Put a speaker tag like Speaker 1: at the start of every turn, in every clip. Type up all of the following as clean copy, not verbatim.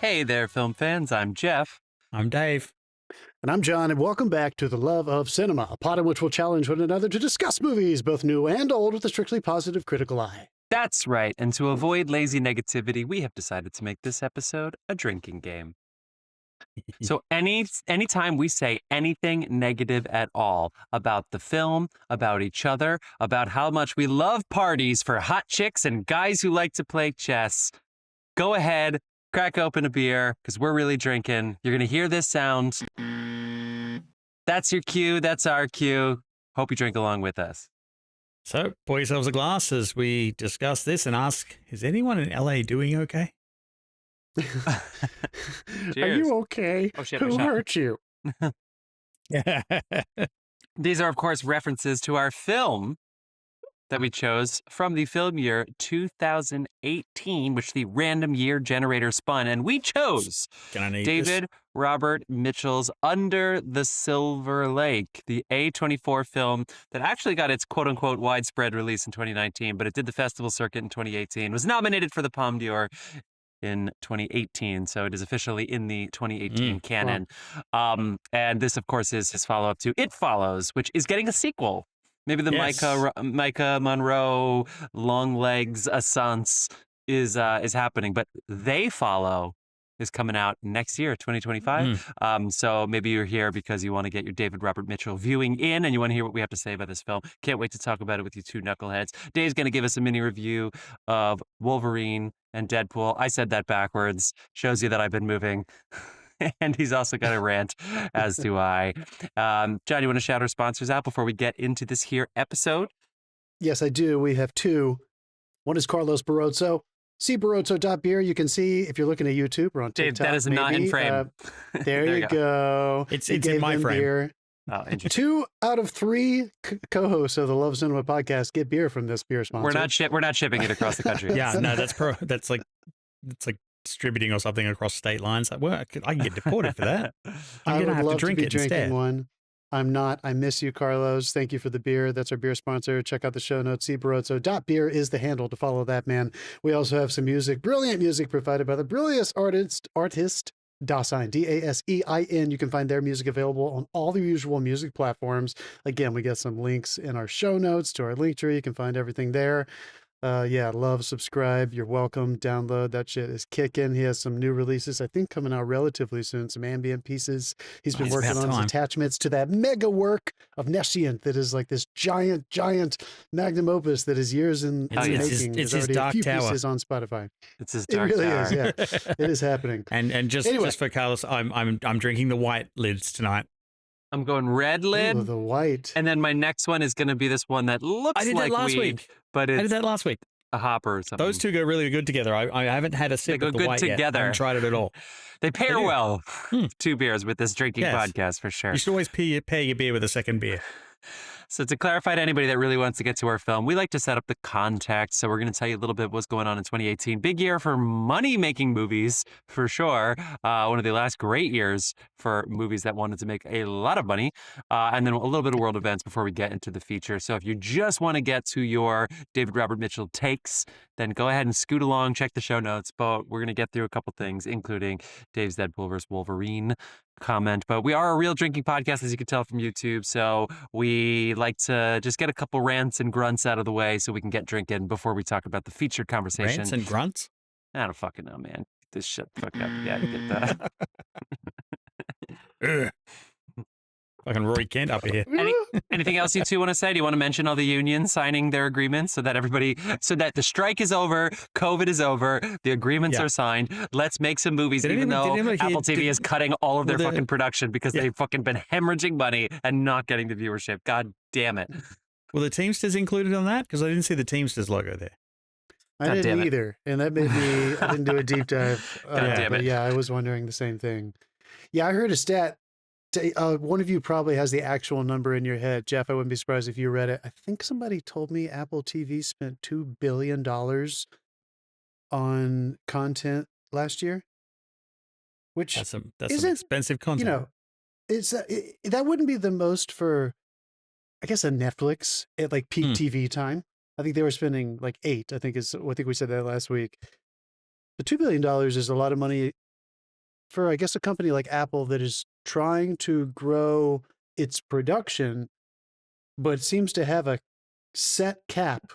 Speaker 1: Hey there, film fans. I'm Jeff.
Speaker 2: I'm Dave.
Speaker 3: And I'm John, and welcome back to The Love of Cinema, a pod in which we'll challenge one another to discuss movies, both new and old, with a strictly positive critical eye.
Speaker 1: That's right. And to avoid lazy negativity, we have decided to make this episode a drinking game. So anytime we say anything negative at all about the film, about each other, about how much we love parties for hot chicks and guys who like to play chess, go ahead, crack open a beer, because we're really drinking. You're going to hear this sound. That's your cue. That's our cue. Hope you drink along with us.
Speaker 2: So, pour yourselves a glass as we discuss this and ask, is anyone in LA doing okay?
Speaker 3: Are you okay?
Speaker 1: Oh, shit,
Speaker 3: Who hurt you?
Speaker 1: These are, of course, references to our film that we chose from the film year 2018, which the random year generator spun. And we chose David Robert Mitchell's Under the Silver Lake, the A24 film that actually got its quote-unquote widespread release in 2019, but it did the festival circuit in 2018, was nominated for the Palme d'Or in 2018, so it is officially in the 2018 canon. Wow. And this, of course, is his follow-up to It Follows, which is getting a sequel. Maybe the Micah Monroe Long Legs Assance is happening, but They Follow is coming out next year, 2025. So maybe you're here because you want to get your David Robert Mitchell viewing in and you want to hear what we have to say about this film. Can't wait to talk about it with you two knuckleheads. Dave's going to give us a mini review of Wolverine and Deadpool. I said that backwards. Shows you that I've been moving. And he's also got a rant, as do I. John, you want to shout our sponsors out before we get into this here episode?
Speaker 3: Yes, I do. We have two. One is Carlos Barroso. See Barroso.beer. You can see if you're looking at YouTube or on TikTok.
Speaker 1: Dave, that is not in frame.
Speaker 3: There you go.
Speaker 2: It's in my frame.
Speaker 3: Beer. Oh, 2 out of 3 co-hosts of the Love Cinema podcast get beer from this beer sponsor.
Speaker 1: We're not shipping it across the country.
Speaker 2: Yeah, no, that's like distributing or something across state lines. Like, well, I can get deported for that. I'm going to have to drink it instead.
Speaker 3: One. I'm not. I miss you, Carlos. Thank you for the beer. That's our beer sponsor. Check out the show notes. Barroso.beer is the handle to follow that man. We also have some music, brilliant music provided by the brilliant artist Dasein, Dasein. You can find their music available on all the usual music platforms. Again, we got some links in our show notes to our link tree. You can find everything there. Love, subscribe. You're welcome. Download. That shit is kicking. He has some new releases, I think, coming out relatively soon. Some ambient pieces. He's been working on his attachments to that mega work of Nescient that is like this giant magnum opus that is years in making.
Speaker 2: It's his Dark Tower.
Speaker 3: Pieces on Spotify.
Speaker 1: It's his Dark
Speaker 3: Tower. It really
Speaker 1: Tower.
Speaker 3: is. Yeah, it is happening.
Speaker 2: And just for Carlos, I'm drinking the white lids tonight.
Speaker 1: I'm going red lid.
Speaker 3: Ooh, the white.
Speaker 1: And then my next one is going to be this one that looks like weed, but it's
Speaker 2: I did that last week.
Speaker 1: A hopper or something.
Speaker 2: Those two go really good together. I haven't had a sip of the white yet. I haven't tried it at all.
Speaker 1: They pair well. 2 beers with this drinking podcast for sure.
Speaker 2: You should always pair your beer with a second beer.
Speaker 1: So to clarify to anybody that really wants to get to our film, we like to set up the context. So we're going to tell you a little bit what's going on in 2018. Big year for money-making movies, for sure. One of the last great years for movies that wanted to make a lot of money. And then a little bit of world events before we get into the feature. So if you just want to get to your David Robert Mitchell takes, then go ahead and scoot along, check the show notes. But we're going to get through a couple things, including Dave's Deadpool vs. Wolverine comment. But we are a real drinking podcast, as you can tell from YouTube. So we like to just get a couple rants and grunts out of the way so we can get drinking before we talk about the featured conversation.
Speaker 2: Rants and grunts?
Speaker 1: I don't fucking know, man. Get this shit the fuck up. Yeah, you get that.
Speaker 2: Fucking Roy Kent up here.
Speaker 1: Anything else you two want to say? Do you want to mention all the unions signing their agreements so that the strike is over, COVID is over, the agreements are signed. Let's make some movies, even though Apple TV is cutting all of their fucking production because they've fucking been hemorrhaging money and not getting the viewership. God damn it.
Speaker 2: Were the Teamsters included on that? Because I didn't see the Teamsters logo there.
Speaker 3: I didn't either. And that made me, I didn't do a deep dive.
Speaker 1: God damn it.
Speaker 3: But yeah, I was wondering the same thing. Yeah, I heard a stat. One of you probably has the actual number in your head. Jeff, I wouldn't be surprised if you read it. I think somebody told me Apple TV spent $2 billion on content last year, which
Speaker 2: that's some expensive content.
Speaker 3: That wouldn't be the most for, I guess, a Netflix at like peak TV time. I think they were spending like $8. I think we said that last week. But $2 billion is a lot of money for, I guess, a company like Apple that is trying to grow its production, but seems to have a set cap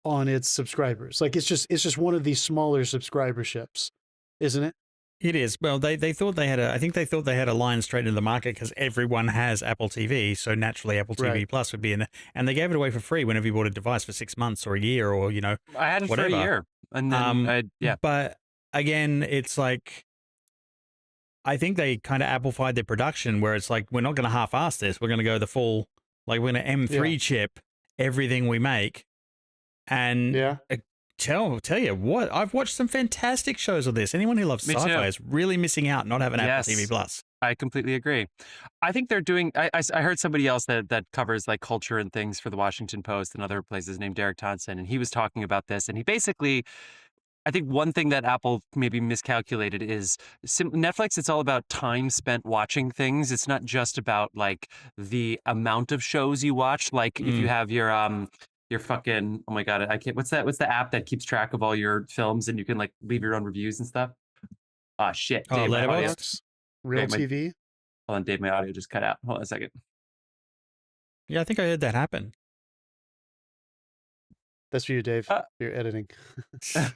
Speaker 3: on its subscribers. Like it's just one of these smaller subscriberships, isn't it?
Speaker 2: It is. Well, they thought they had I think they thought they had a line straight into the market because everyone has Apple TV, so naturally Apple TV Plus would be in there, and they gave it away for free whenever you bought a device for 6 months or a year or
Speaker 1: I had it
Speaker 2: whatever.
Speaker 1: for a year, and then
Speaker 2: But again, it's like I think they kind of Apple-fied their production where it's like we're not going to half-ass this. We're going to go the full, like we're going to M3 chip everything we make, and Tell you what, I've watched some fantastic shows of this. Anyone who loves sci-fi is really missing out not having Apple TV Plus.
Speaker 1: I completely agree. I think they're doing. I heard somebody else that covers like culture and things for the Washington Post and other places named Derek Thompson, and he was talking about this, and he basically. I think one thing that Apple maybe miscalculated is Netflix. It's all about time spent watching things. It's not just about like the amount of shows you watch. Like if you have your fucking, oh my God, I can't, what's the app that keeps track of all your films and you can like leave your own reviews and stuff? Ah, shit. Dave,
Speaker 3: Letterboxd? Real TV?
Speaker 1: Hold on, Dave, my audio just cut out. Hold on a second.
Speaker 2: Yeah, I think I heard that happen.
Speaker 3: That's for you, Dave. You're editing.
Speaker 1: Okay.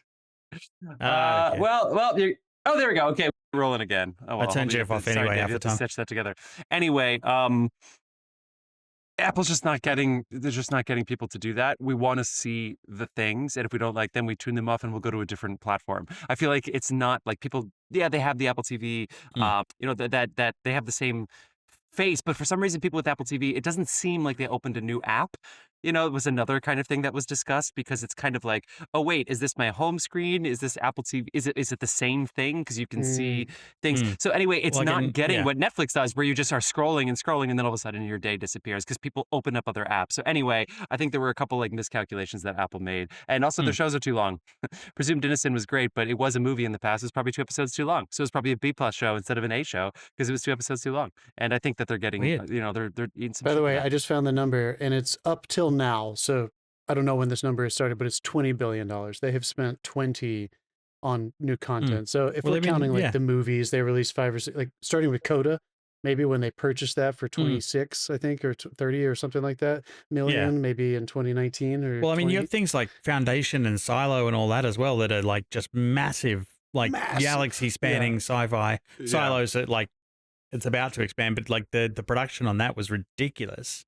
Speaker 1: Well, there we go. Okay, we're rolling again. Oh, well,
Speaker 2: I turned Jeff off anyway half the time.
Speaker 1: Stitch that together. Anyway, Apple's just not getting, they're just not getting people to do that. We want to see the things, and if we don't like them, we tune them off and we'll go to a different platform. I feel like it's not like people, they have the Apple TV, that they have the same face, but for some reason people with Apple TV, it doesn't seem like they opened a new app. It was another kind of thing that was discussed because it's kind of like, oh wait, is this my home screen? Is this Apple TV? Is it the same thing? Because you can see things. So anyway, it's not getting what Netflix does, where you just are scrolling and scrolling, and then all of a sudden your day disappears because people open up other apps. So anyway, I think there were a couple like miscalculations that Apple made, and also their shows are too long. Presumed Innocent was great, but it was a movie in the past. It was probably 2 episodes too long, so it was probably a B+ show instead of an A show because it was 2 episodes too long. And I think that they're getting, they're eating some.
Speaker 3: By the way, I just found the number, and it's up till now. So I don't know when this number has started, but it's $20 billion. They have spent 20 on new content. So if we're counting like the movies, they released 5 or 6, like starting with Coda, maybe when they purchased that for 26, I think, or 30 or something like that million, maybe in 2019 or.
Speaker 2: Well, I mean, you have things like Foundation and Silo and all that as well that are like just massive, like galaxy spanning sci-fi silos that like it's about to expand, but like the production on that was ridiculous.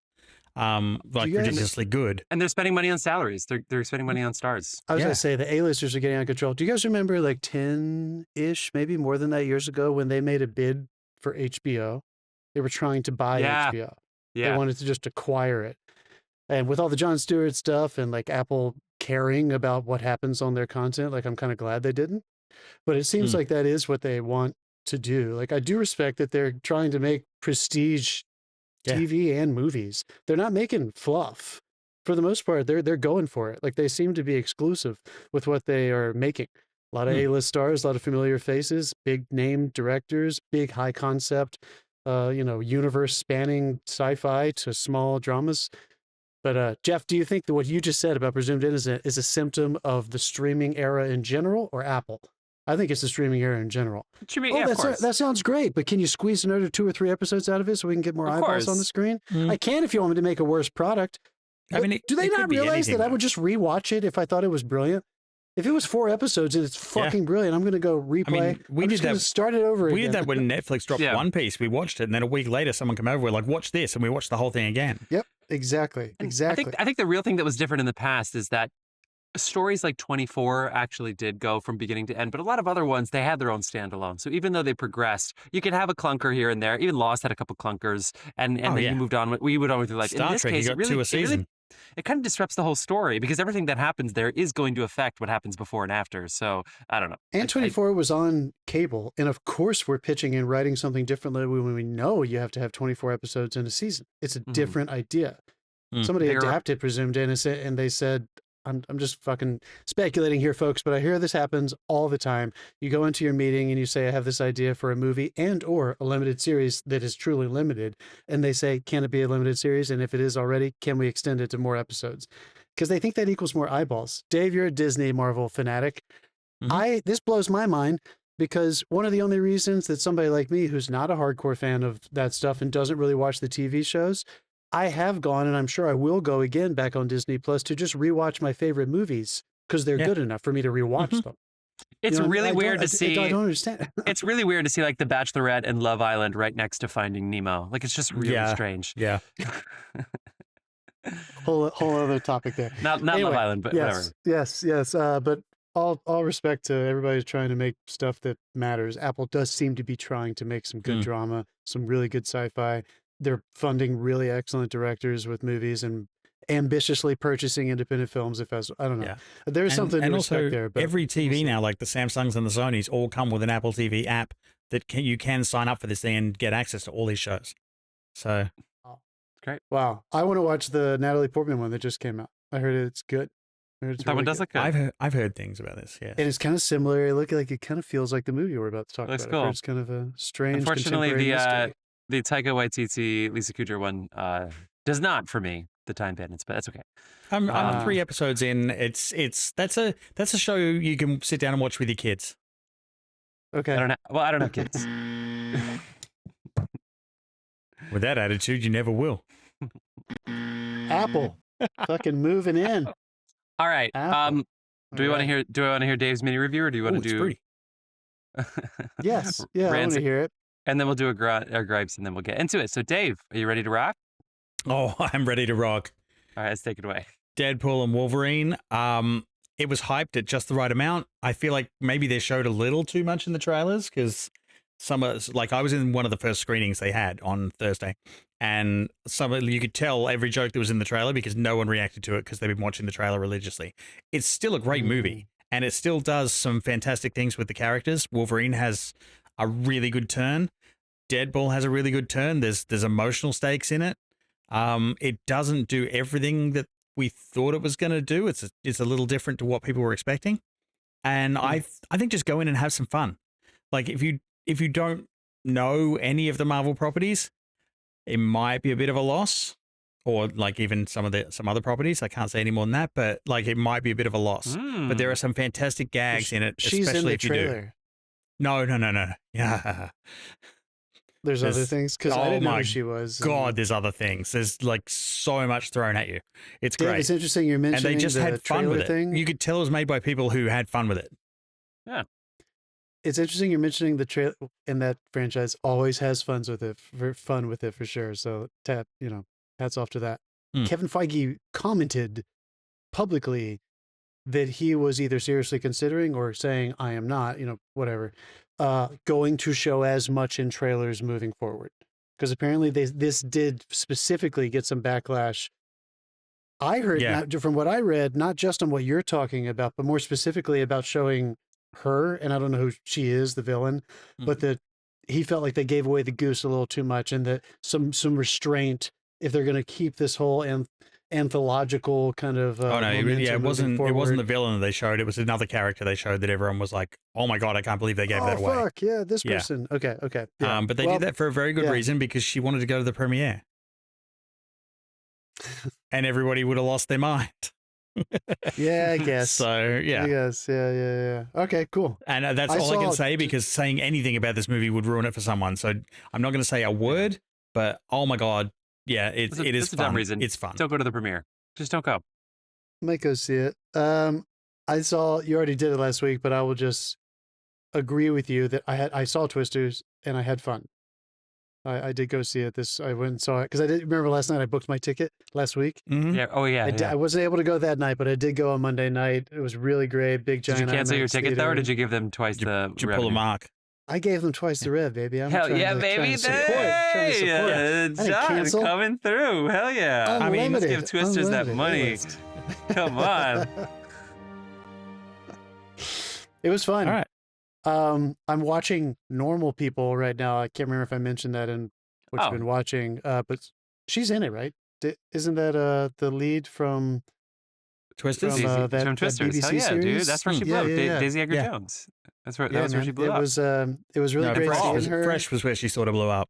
Speaker 2: Like ridiculously good.
Speaker 1: And they're spending money on salaries. They're spending money on stars.
Speaker 3: I was going to say the A-listers are getting out of control. Do you guys remember like 10-ish, maybe more than that years ago when they made a bid for HBO? They were trying to buy HBO. Yeah. They wanted to just acquire it. And with all the Jon Stewart stuff and like Apple caring about what happens on their content, like I'm kind of glad they didn't. But it seems like that is what they want to do. Like I do respect that they're trying to make prestige TV and movies. They're not making fluff. For the most part, they're going for it. Like they seem to be exclusive with what they are making. A lot of A-list stars, a lot of familiar faces, big name directors, big high concept, universe spanning sci-fi to small dramas. But Jeff, do you think that what you just said about Presumed Innocent is a symptom of the streaming era in general or Apple? I think it's the streaming era in general. That sounds great, but can you squeeze another 2 or 3 episodes out of it so we can get more eyeballs on the screen? I can if you want me to make a worse product. I mean, do they not realize that I would just rewatch it if I thought it was brilliant? If it was 4 episodes and it's fucking brilliant, I'm going to go replay. I mean, we did that. Start it over again.
Speaker 2: We did that when Netflix dropped One Piece. We watched it, and then a week later, someone came over. We're like, "Watch this," and we watched the whole thing again.
Speaker 3: Yep, exactly.
Speaker 1: I think the real thing that was different in the past is that stories like 24 actually did go from beginning to end, but a lot of other ones, they had their own standalone. So even though they progressed, you could have a clunker here and there. Even Lost had a couple clunkers, and then you moved on. We would always be like,
Speaker 2: Star
Speaker 1: in this
Speaker 2: Trek,
Speaker 1: case,
Speaker 2: you got 2 a season.
Speaker 1: It kind of disrupts the whole story because everything that happens there is going to affect what happens before and after. So I don't know.
Speaker 3: And 24 was on cable, and of course we're pitching and writing something differently when we know you have to have 24 episodes in a season. It's a different idea. Somebody adapted Presumed Innocent, and they said, I'm just fucking speculating here, folks, but I hear this happens all the time. You go into your meeting and you say, I have this idea for a movie and or a limited series that is truly limited. And they say, can it be a limited series? And if it is already, can we extend it to more episodes? Because they think that equals more eyeballs. Dave, you're a Disney Marvel fanatic. This blows my mind. because one of the only reasons that somebody like me, who's not a hardcore fan of that stuff and doesn't really watch the TV shows, I have gone, and I'm sure I will go again back on Disney Plus to just rewatch my favorite movies because they're good enough for me to rewatch them.
Speaker 1: It's really weird to see.
Speaker 3: I don't understand.
Speaker 1: It's really weird to see like The Bachelorette and Love Island right next to Finding Nemo. Like it's just really strange.
Speaker 2: Yeah.
Speaker 3: whole other topic there.
Speaker 1: Not anyway, Love Island, but whatever.
Speaker 3: Yes. But all respect to everybody who's trying to make stuff that matters. Apple does seem to be trying to make some good drama, some really good sci-fi. They're funding really excellent directors with movies and ambitiously purchasing independent films. I don't know. Yeah. There's something to respect there. But
Speaker 2: every TV now, like the Samsungs and the Sonys, all come with an Apple TV app that you can sign up for this thing and get access to all these shows. So
Speaker 1: great.
Speaker 3: Wow. I want to watch the Natalie Portman one that just came out. I heard it's good.
Speaker 1: That one does look good.
Speaker 2: I've heard things about this. Yeah,
Speaker 3: and it's kind of similar. It kind of feels like the movie we're about to talk about.
Speaker 1: Cool.
Speaker 3: It's kind of a strange.
Speaker 1: Unfortunately, the Taika Waititi Lisa Kudrow one does not for me. The Time Bandits, but that's okay.
Speaker 2: I'm 3 episodes in. That's a show you can sit down and watch with your kids.
Speaker 3: Okay.
Speaker 1: I don't have kids.
Speaker 2: With that attitude, you never will.
Speaker 3: Apple, fucking moving in.
Speaker 1: All right. Do we want to hear? Do I want to hear Dave's mini review, or do you want to do?
Speaker 3: Yes. Yeah, I want to hear it.
Speaker 1: And then we'll do our gripes, and then we'll get into it. So, Dave, are you ready to rock?
Speaker 2: Oh, I'm ready to rock.
Speaker 1: All right, let's take it away.
Speaker 2: Deadpool and Wolverine. It was hyped at just the right amount. I feel like maybe they showed a little too much in the trailers because I was in one of the first screenings they had on Thursday, and you could tell every joke that was in the trailer because no one reacted to it because they've been watching the trailer religiously. It's still a great movie, and it still does some fantastic things with the characters. Wolverine has a really good turn. Deadpool has a really good turn. There's emotional stakes in it. It doesn't do everything that we thought it was going to do. It's a little different to what people were expecting. And I think just go in and have some fun. Like if you don't know any of the Marvel properties, it might be a bit of a loss, or like even some other properties. I can't say any more than that, but like it might be a bit of a loss. But there are some fantastic gags in it, especially if you do. No. Yeah.
Speaker 3: There's other things because I didn't know who she was.
Speaker 2: God, there's other things. There's like so much thrown at you. It's great.
Speaker 3: It's interesting you're mentioning
Speaker 2: and they just had fun with
Speaker 3: thing.
Speaker 2: it. You could tell it was made by people who had fun with it.
Speaker 1: Yeah.
Speaker 3: It's interesting you're mentioning the trailer, and that franchise always has fun with it for sure. So hats off to that. Kevin Feige commented publicly that he was either seriously considering or saying, I am not, whatever, going to show as much in trailers moving forward. Because apparently this did specifically get some backlash. I heard, from what I read, not just on what you're talking about, but more specifically about showing her, and I don't know who she is, the villain, but that he felt like they gave away the goose a little too much, and that some restraint if they're going to keep this whole anthological kind of
Speaker 2: it wasn't the villain that they showed. It was another character they showed that everyone was like, oh my god, I can't believe they gave that away.
Speaker 3: Fuck yeah, this person. Okay yeah.
Speaker 2: But they did that for a very good reason, because she wanted to go to the premiere and everybody would have lost their mind.
Speaker 3: Yeah, I guess
Speaker 2: so. Yeah,
Speaker 3: I guess. Yeah. Okay, cool.
Speaker 2: And that's all I can say, because saying anything about this movie would ruin it for someone. So I'm not going to say a word, but oh my god, yeah, it is fun.
Speaker 1: Dumb reason.
Speaker 2: It's fun.
Speaker 1: Don't go to the premiere. Just don't go.
Speaker 3: Might go see it. I saw, you already did it last week, but I will just agree with you that I saw Twisters and I had fun. I did go see it. I went and saw it because I did remember last night I booked my ticket last week.
Speaker 2: Mm-hmm.
Speaker 1: Yeah. Oh yeah.
Speaker 3: I wasn't able to go that night, but I did go on Monday night. It was really great. Big giant.
Speaker 1: Did you cancel
Speaker 3: IMAX
Speaker 1: your ticket
Speaker 3: theater.
Speaker 1: though, or did you give them twice the?
Speaker 2: Did you pull a mark?
Speaker 3: I gave them twice the rev, baby.
Speaker 1: Hell yeah, baby! John coming through. Hell yeah!
Speaker 3: Unlimited.
Speaker 1: I mean, let's give Twisters that money. Come on.
Speaker 3: It was fun.
Speaker 2: All right.
Speaker 3: I'm watching Normal People right now. I can't remember if I mentioned that in what you've been watching. But she's in it, right? Isn't that the lead from
Speaker 2: Twisters?
Speaker 1: From Twisters. Hell yeah,
Speaker 3: series?
Speaker 1: Dude. That's where she blew up. Daisy Edgar Jones. That was where she blew up.
Speaker 3: It was really great seeing her.
Speaker 2: Fresh was where she sort of blew up.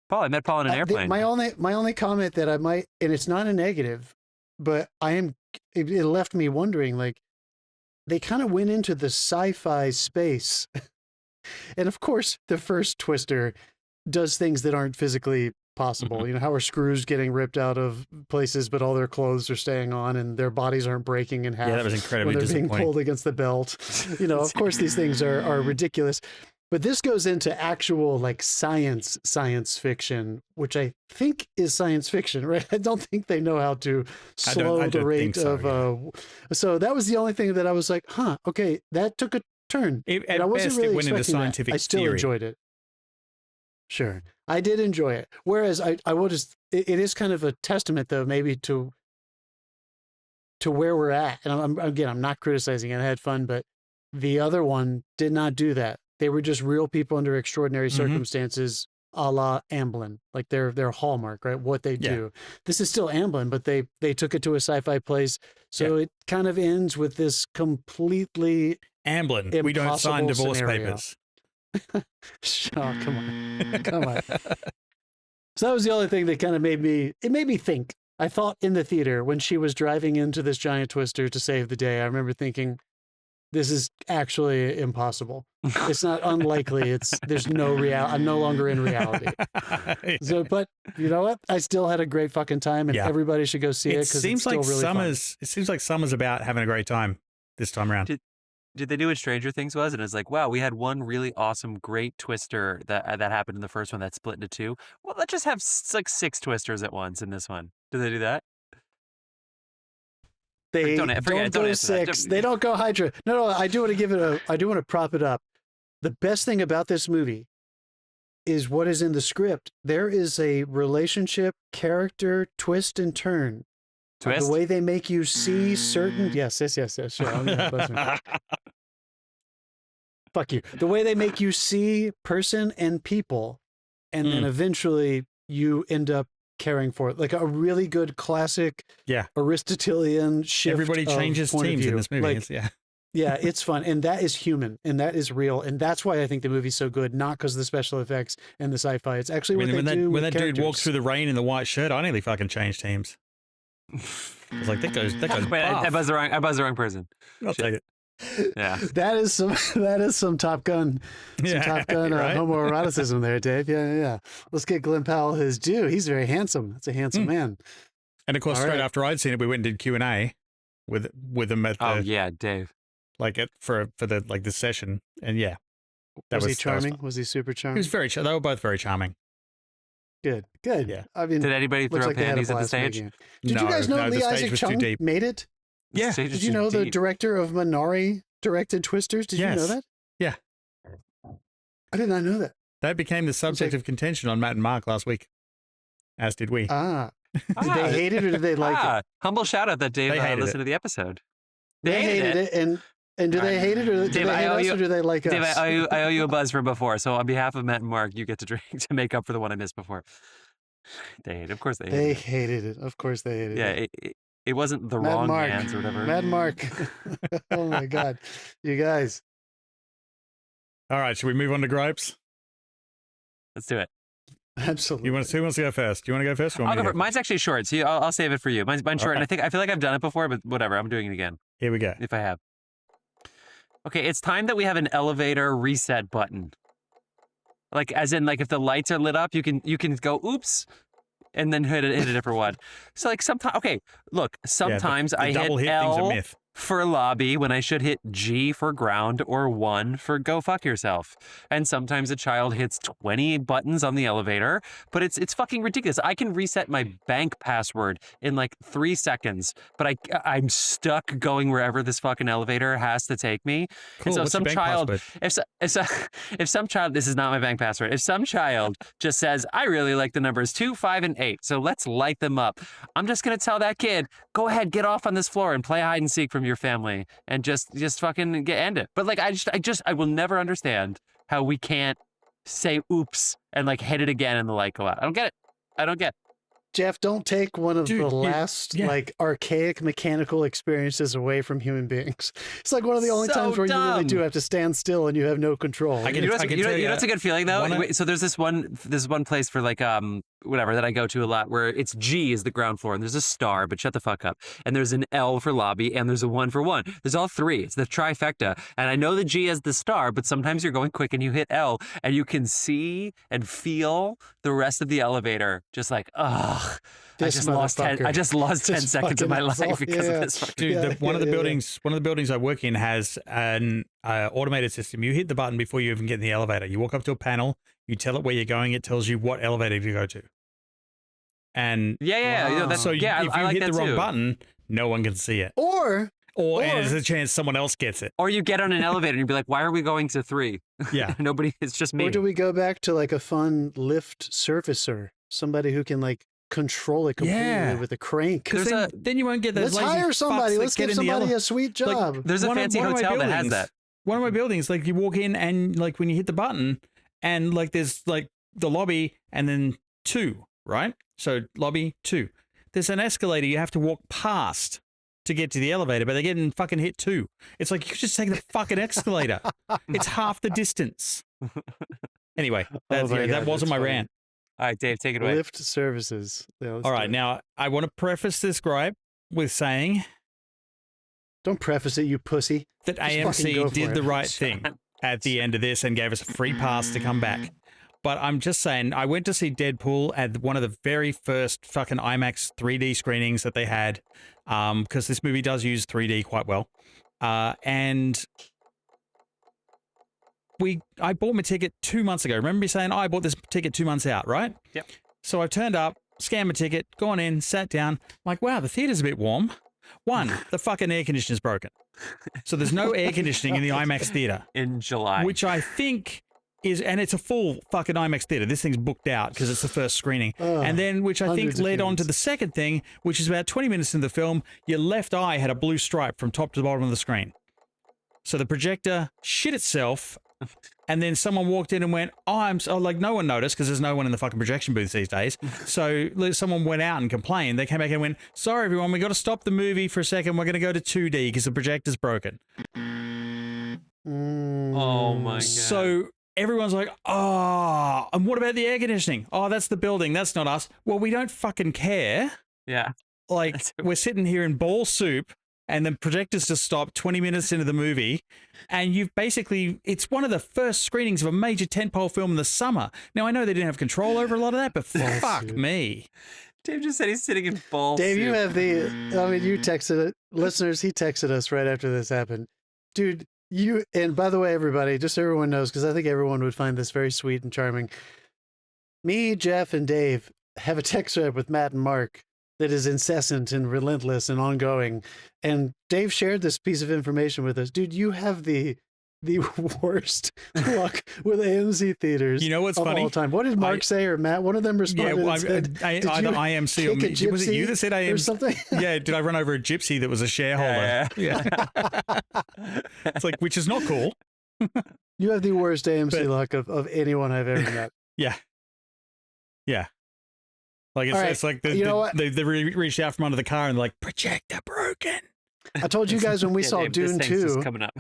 Speaker 1: Paul, I met Paul on an airplane.
Speaker 3: My only comment that I might, and it's not a negative, but it left me wondering, like, they kind of went into the sci-fi space And of course, the first twister does things that aren't physically possible. You know, how are screws getting ripped out of places, but all their clothes are staying on and their bodies aren't breaking in half.
Speaker 2: Yeah, that was incredibly
Speaker 3: when they're being
Speaker 2: disappointing.
Speaker 3: pulled against the belt. You know, of course, these things are ridiculous. But this goes into actual like science fiction, which I think is science fiction, right? I don't think they know how to slow the rate of. So that was the only thing that I was like, huh, okay, that took a turn.
Speaker 2: At
Speaker 3: I wasn't
Speaker 2: best,
Speaker 3: really
Speaker 2: it went into
Speaker 3: expecting
Speaker 2: scientific
Speaker 3: that. I still
Speaker 2: theory.
Speaker 3: enjoyed it. Sure, I did enjoy it. Whereas I would just, it is kind of a testament though, maybe to where we're at. And I'm not criticizing it. I had fun, but the other one did not do that. They were just real people under extraordinary circumstances, a la Amblin, like their hallmark, right? What they do. This is still Amblin, but they took it to a sci-fi place. So it kind of ends with this completely
Speaker 2: Amblin, we don't sign divorce
Speaker 3: scenario.
Speaker 2: papers.
Speaker 3: Oh, come on. Come on. So that was the only thing that kind of made me think. I thought in the theater when she was driving into this giant twister to save the day, I remember thinking, this is actually impossible. It's not unlikely. There's no reality. I'm no longer in reality. So, but you know what? I still had a great fucking time, and everybody should go see it because it's still really fun.
Speaker 2: It seems like summer's about having a great time this time around.
Speaker 1: Did they do what Stranger Things was? And it's like, wow, we had one really awesome, great twister that happened in the first one that split into two. Well, let's just have like 6 twisters at once in this one. Did they do that?
Speaker 3: They don't go 6. They don't go Hydra. No, I do want to prop it up. The best thing about this movie is what is in the script. There is a relationship, character, twist and turn.
Speaker 1: Twist?
Speaker 3: The way they make you see certain... Yes, sure. Fuck you. The way they make you see person and people, and then eventually you end up caring for it. Like a really good classic Aristotelian shift.
Speaker 2: Everybody changes teams in this movie.
Speaker 3: Like, yeah, it's fun. And that is human. And that is real. And that's why I think the movie's so good. Not because of the special effects and the sci-fi. It's actually when that
Speaker 2: dude walks through the rain in the white shirt, I nearly fucking changed teams. I was like, that goes.
Speaker 1: Wait, I buzzed the wrong person.
Speaker 2: I'll take it.
Speaker 1: Yeah,
Speaker 3: that is some Top Gun, Top Gun
Speaker 2: right?
Speaker 3: homoeroticism there, Dave. Yeah. Let's get Glenn Powell his due. He's very handsome. That's a handsome man.
Speaker 2: And of course, straight after I'd seen it, we went and did Q&A with him at the,
Speaker 1: Dave.
Speaker 2: Like for the like the session, and
Speaker 3: was he charming? Was he super charming?
Speaker 2: He was very. They were both very charming.
Speaker 3: Good.
Speaker 2: Yeah.
Speaker 3: I mean,
Speaker 1: did anybody throw panties at the stage?
Speaker 3: Did you guys know Lee Isaac Chung made it?
Speaker 2: Yeah.
Speaker 3: Did you know the director of Minari directed Twisters? Did you know that?
Speaker 2: Yeah.
Speaker 3: I did not know that.
Speaker 2: That became the subject of contention on Matt and Mark last week, as did we.
Speaker 3: Did they hate it or did they like it?
Speaker 1: Humble shout out that Dave listened to the episode.
Speaker 3: They hated it. And do they hate it or do they hate us or do they like us?
Speaker 1: Dave, I owe you a buzz from before. So on behalf of Matt and Mark, you get to drink to make up for the one I missed before. They hated it. Of course they hated it.
Speaker 3: They hated it. Of course they hated it.
Speaker 1: Yeah, it wasn't the wrong hands or whatever.
Speaker 3: Mad Mark. Oh my God. You guys.
Speaker 2: All right, should we move on to gripes?
Speaker 1: Let's do it.
Speaker 3: Absolutely.
Speaker 2: Who wants to go first? Do you want to go first?
Speaker 1: I'll go first. Mine's actually short, so I'll save it for you. Mine's short, and I feel like I've done it before, but whatever. I'm doing it again.
Speaker 2: Here we go.
Speaker 1: If I have. Okay, it's time that we have an elevator reset button. Like, as in, like, if the lights are lit up, you can go, oops, and then hit a different one. So, like, sometimes, okay, look, sometimes I hit L for lobby when I should hit G for ground or 1 for go fuck yourself. And sometimes a child hits 20 buttons on the elevator, but it's fucking ridiculous. I can reset my bank password in like 3 seconds, but I'm stuck going wherever this fucking elevator has to take me.
Speaker 2: Cool.
Speaker 1: And so
Speaker 2: What's
Speaker 1: some
Speaker 2: your bank
Speaker 1: child,
Speaker 2: password?
Speaker 1: if some child, this is not my bank password. If some child just says, I really like the numbers 2, 5, and 8, so let's light them up. I'm just going to tell that kid, go ahead, get off on this floor and play hide and seek from your family and just fucking end it. But like, I will never understand how we can't say oops and like hit it again and the light go out. I don't get it. I don't get it.
Speaker 3: Jeff, don't take one of the last like archaic mechanical experiences away from human beings. It's like one of the only times where you really do have to stand still and you have no control.
Speaker 1: You know what's a good feeling though? So there's this one place for like whatever that I go to a lot, where it's G is the ground floor and there's a star, but shut the fuck up. And there's an L for lobby and there's a 1 for 1. There's all three. It's the trifecta. And I know the G has the star, but sometimes you're going quick and you hit L and you can see and feel the rest of the elevator just like, ugh. I just lost 10 seconds of my life because of this.
Speaker 2: Dude, one of the buildings I work in has an automated system. You hit the button before you even get in the elevator. You walk up to a panel, you tell it where you're going, it tells you what elevator to go to. And
Speaker 1: if you
Speaker 2: hit the wrong button, no one can see it.
Speaker 3: Or
Speaker 2: there's a chance someone else gets it.
Speaker 1: Or you get on an elevator and you'd be like, why are we going to 3?
Speaker 2: Yeah.
Speaker 1: Nobody, it's just me.
Speaker 3: Or do we go back to like a fun lift surfacer? Somebody who can like control it completely with a crank.
Speaker 2: Because then you won't get those
Speaker 3: Let's hire somebody. Let's give somebody a sweet job.
Speaker 1: Like, there's a fancy hotel that has that.
Speaker 2: One of my buildings, like you walk in and like when you hit the button and like there's like the lobby and then 2, right? So lobby 2. There's an escalator you have to walk past to get to the elevator, but they're getting fucking hit 2. It's like you could just take the fucking escalator. It's half the distance. Anyway, that wasn't my rant.
Speaker 1: All right, Dave, take it away.
Speaker 3: Lift services. Yeah,
Speaker 2: all right, now I want to preface this gripe with saying,
Speaker 3: don't preface it, you pussy.
Speaker 2: That AMC did the right thing at the end of this and gave us a free pass to come back. But I'm just saying, I went to see Deadpool at one of the very first fucking IMAX 3D screenings that they had, because this movie does use 3D quite well. And I bought my ticket 2 months ago. Remember me saying, I bought this ticket 2 months out, right?
Speaker 1: Yep.
Speaker 2: So I've turned up, scanned my ticket, gone in, sat down. I'm like, wow, the theater's a bit warm. 1, the fucking air conditioner's broken. So there's no air conditioning in the IMAX theater.
Speaker 1: In July.
Speaker 2: Which I think is, and it's a full fucking IMAX theater. This thing's booked out because it's the first screening. And then, which I think led on to the second thing, which is about 20 minutes into the film, your left eye had a blue stripe from top to the bottom of the screen. So the projector shit itself, and then someone walked in and went, like no one noticed because there's no one in the fucking projection booth these days. So someone went out and complained. They came back and went, sorry everyone, we got to stop the movie for a second. We're going to go to 2D because the projector's broken.
Speaker 1: Oh my God.
Speaker 2: So everyone's like, oh, and what about the air conditioning? Oh, that's the building. That's not us. Well, we don't fucking care.
Speaker 1: Yeah.
Speaker 2: Like we're sitting here in ball soup and the projectors just stopped 20 minutes into the movie. And you've basically, it's one of the first screenings of a major tentpole film in the summer. Now, I know they didn't have control over a lot of that, but fuck me.
Speaker 1: Dave just said he's sitting in ball
Speaker 3: Dave,
Speaker 1: soup.
Speaker 3: you have you texted it. Listeners, he texted us right after this happened. Dude, and by the way, everybody, just so everyone knows, because I think everyone would find this very sweet and charming. Me, Jeff, and Dave have a text thread with Matt and Mark that is incessant and relentless and ongoing. And Dave shared this piece of information with us. Dude, you have the worst luck with AMC theaters.
Speaker 2: You know what's funny?
Speaker 3: All time. What did Mark say or Matt? One of them responded.
Speaker 2: Yeah,
Speaker 3: and said,
Speaker 2: either IMC or was it you that said AMC
Speaker 3: or something?
Speaker 2: Yeah, did I run over a gypsy that was a shareholder? Yeah. It's like, which is not cool.
Speaker 3: You have the worst AMC luck of anyone I've ever met.
Speaker 2: Yeah. Yeah. Like it's like they reached out from under the car and like, projector broken.
Speaker 3: I told you guys when we saw
Speaker 1: Dave,
Speaker 3: Dune 2.
Speaker 1: Coming up.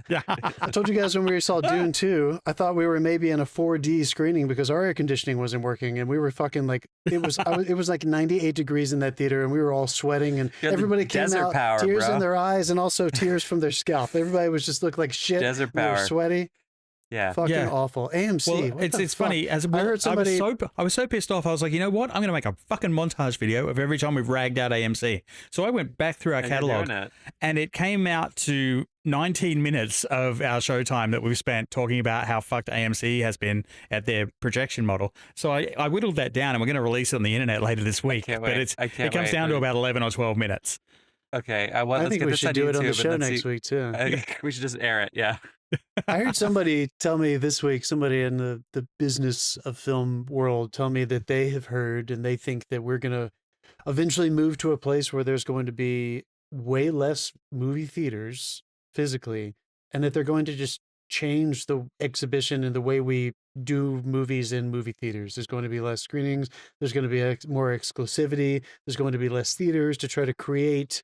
Speaker 2: Yeah.
Speaker 3: I told you guys when we saw Dune 2, I thought we were maybe in a 4D screening because our air conditioning wasn't working and we were fucking like it was like 98 degrees in that theater and we were all sweating and everybody came out tears in their eyes and also tears from their scalp. Everybody was just looked like shit.
Speaker 1: Desert
Speaker 3: we were
Speaker 1: power.
Speaker 3: sweaty.
Speaker 1: Yeah.
Speaker 3: Fucking awful. AMC.
Speaker 2: Well, it's funny. I heard somebody. I was so pissed off. I was like, you know what? I'm going to make a fucking montage video of every time we've ragged out AMC. So I went back through our catalog, and it came out to 19 minutes of our showtime that we've spent talking about how fucked AMC has been at their projection model. So I whittled that down, and we're going to release it on the internet later this week. But it comes down to about 11 or 12 minutes.
Speaker 1: Okay.
Speaker 3: I think we should do it on the show next week too.
Speaker 1: We should just air it. Yeah.
Speaker 3: I heard somebody tell me this week, somebody in the business of film world tell me that they have heard and they think that we're going to eventually move to a place where there's going to be way less movie theaters physically and that they're going to just change the exhibition and the way we do movies in movie theaters. There's going to be less screenings. There's going to be more exclusivity. There's going to be less theaters to try to create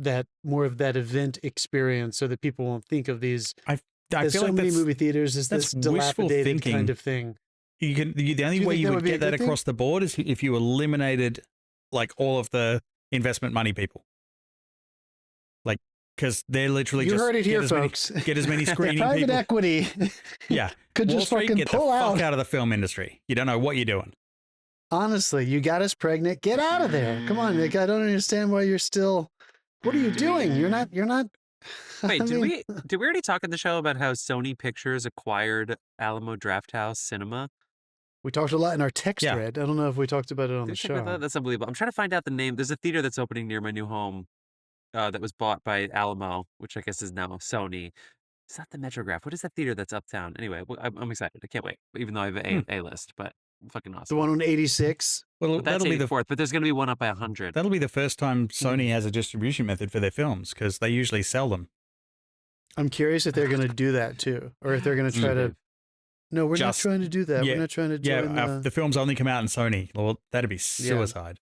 Speaker 3: that more of that event experience so that people won't think of these. I feel so like many movie theaters is this dilapidated kind of thing.
Speaker 2: The only way you would get that across the board is if you eliminated like all of the investment money people. Like, because they're literally
Speaker 3: you
Speaker 2: just
Speaker 3: heard it here, folks.
Speaker 2: Get as many screening
Speaker 3: private
Speaker 2: people.
Speaker 3: equity.
Speaker 2: Yeah,
Speaker 3: could
Speaker 2: Wall
Speaker 3: just
Speaker 2: Street,
Speaker 3: fucking
Speaker 2: get
Speaker 3: pull
Speaker 2: the
Speaker 3: out.
Speaker 2: fuck out of the film industry. You don't know what you're doing.
Speaker 3: Honestly, you got us pregnant. Get out of there. Come on, Nick. I don't understand why you're still. What are you doing? You're not.
Speaker 1: Wait, did we already talk in the show about how Sony Pictures acquired Alamo Drafthouse Cinema?
Speaker 3: We talked a lot in our text thread. I don't know if we talked about it on the show.
Speaker 1: That's unbelievable. I'm trying to find out the name. There's a theater that's opening near my new home that was bought by Alamo, which I guess is now Sony. It's not the Metrograph. What is that theater that's uptown? Anyway, I'm excited. I can't wait, even though I have an A-list, but fucking awesome.
Speaker 3: The one on 86?
Speaker 2: Well,
Speaker 1: but that's
Speaker 2: that'll be the
Speaker 1: 4th, but there's going to be one up by 100.
Speaker 2: That'll be the first time Sony has a distribution method for their films because they usually sell them.
Speaker 3: I'm curious if they're going to do that too, or if they're going to try to. No, we're not trying to do that.
Speaker 2: Yeah,
Speaker 3: we're not trying to join
Speaker 2: the films only come out in Sony. Well, that'd be suicide.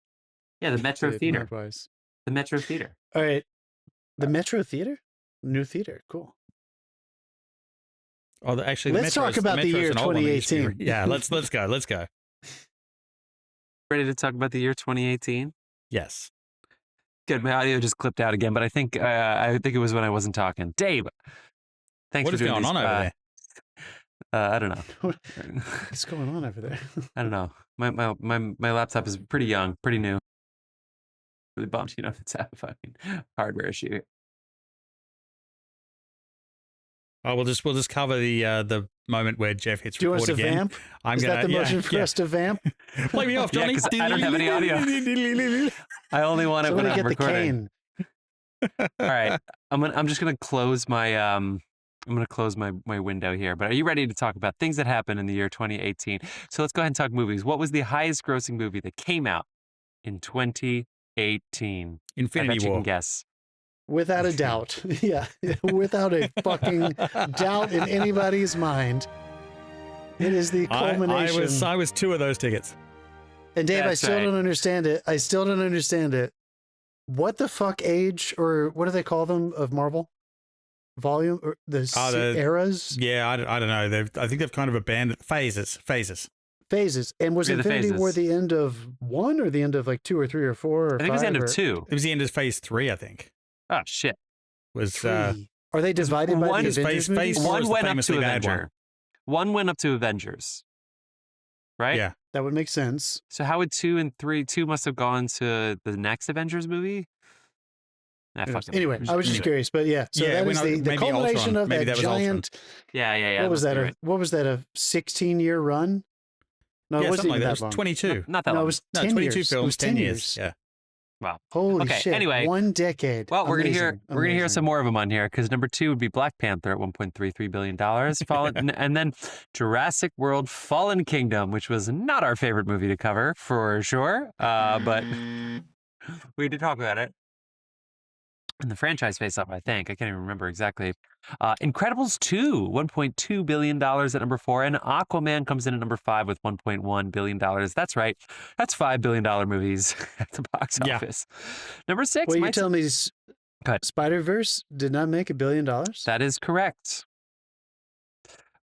Speaker 1: Yeah, the Metro Theater.
Speaker 3: Likewise.
Speaker 1: The Metro Theater.
Speaker 3: All right. The Metro Theater? New theater. Cool.
Speaker 2: Oh, actually,
Speaker 3: let's talk about the year 2018.
Speaker 2: Yeah, let's go. Let's go.
Speaker 1: Ready to talk about the year 2018?
Speaker 2: Yes.
Speaker 1: Good. My audio just clipped out again, but I think it was when I wasn't talking. Dave, thanks
Speaker 2: what
Speaker 1: for doing
Speaker 2: going on over there?
Speaker 1: I don't know.
Speaker 3: What's going on over there?
Speaker 1: I don't know. My laptop is pretty young, pretty new. Really bummed, it's a fucking hardware issue.
Speaker 2: Oh, we'll just cover the moment where Jeff hits record
Speaker 3: record
Speaker 2: again.
Speaker 3: Vamp? Is that the motion for us to vamp?
Speaker 2: Play me off, Johnny.
Speaker 1: Yeah, I don't have any audio. I only want it when I'm recording. All right, I'm just gonna close my my window here. But are you ready to talk about things that happened in the year 2018? So let's go ahead and talk movies. What was the highest grossing movie that came out in 2018?
Speaker 2: Infinity
Speaker 1: I bet
Speaker 2: War.
Speaker 1: You can guess.
Speaker 3: Without a doubt. Yeah. Without a fucking doubt in anybody's mind. It is the culmination.
Speaker 2: I was 2 of those tickets.
Speaker 3: And Dave, I still don't understand it. I still don't understand it. What the fuck age, or what do they call them, of Marvel? Volume? Or the eras?
Speaker 2: Yeah, I don't know. I think they've kind of abandoned phases.
Speaker 3: And was Infinity War the end of 1 or the end of like 2 or 3 or 4 or 5?
Speaker 1: I think it was the end of 2.
Speaker 2: It was the end of phase 3, I think.
Speaker 1: Oh, shit.
Speaker 3: Are they divided by the Avengers movies?
Speaker 1: One went up to Avenger. One went up to Avengers. Right?
Speaker 2: Yeah.
Speaker 3: That would make sense.
Speaker 1: So how would 2 and 3, 2 must have gone to the next Avengers movie?
Speaker 3: Anyway, I was just curious, but yeah. So that is the culmination of that giant.
Speaker 1: Yeah.
Speaker 3: What was that? What was that? A 16-year run? No, it wasn't
Speaker 2: like
Speaker 3: that.
Speaker 2: It was 22.
Speaker 1: Not that long.
Speaker 3: No, it was 10
Speaker 2: 22
Speaker 3: years.
Speaker 2: films,
Speaker 3: It was
Speaker 2: 10 years. Yeah.
Speaker 1: Wow.
Speaker 3: Holy shit.
Speaker 1: Anyway,
Speaker 3: 1 decade.
Speaker 1: Well, we're gonna hear some more of them on here because number 2 would be Black Panther at $1.33 billion, and then Jurassic World: Fallen Kingdom, which was not our favorite movie to cover for sure, but we did talk about it. And the franchise face-off, I think. I can't even remember exactly. Incredibles 2, $1.2 billion at number 4. And Aquaman comes in at number 5 with $1.1 billion. That's right. That's $5 billion movies at the box office. Number 6.
Speaker 3: Well, you tell me Spider-Verse did not make $1 billion?
Speaker 1: That is correct.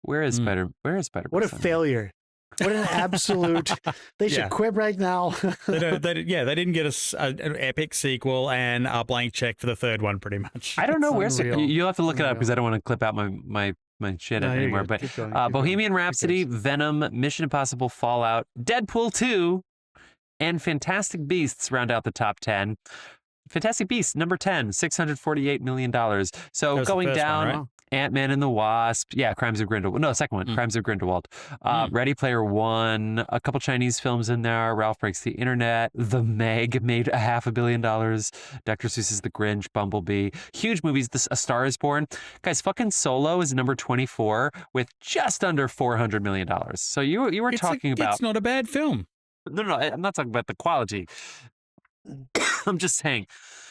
Speaker 1: Where is Spider-Verse?
Speaker 3: What a failure. What an absolute... They should quit right now.
Speaker 2: They didn't get us an epic sequel and a blank check for the 3rd one, pretty much.
Speaker 1: I don't know where... You'll have to look it up because I don't want to clip out my shit anymore. But Bohemian Rhapsody, Venom, Mission Impossible, Fallout, Deadpool 2, and Fantastic Beasts round out the top 10. Fantastic Beasts, number 10, $648 million. So going down...
Speaker 2: One, right?
Speaker 1: Ant-Man and the Wasp. Yeah, Crimes of Grindelwald. No, second one, Crimes of Grindelwald. Ready Player One, a couple Chinese films in there. Ralph Breaks the Internet. The Meg made $500 million. Dr. Seuss's The Grinch, Bumblebee. Huge movies. A Star is Born. Guys, fucking Solo is number 24 with just under $400 million. So you were talking about...
Speaker 2: It's not a bad film.
Speaker 1: No, I'm not talking about the quality. I'm just saying...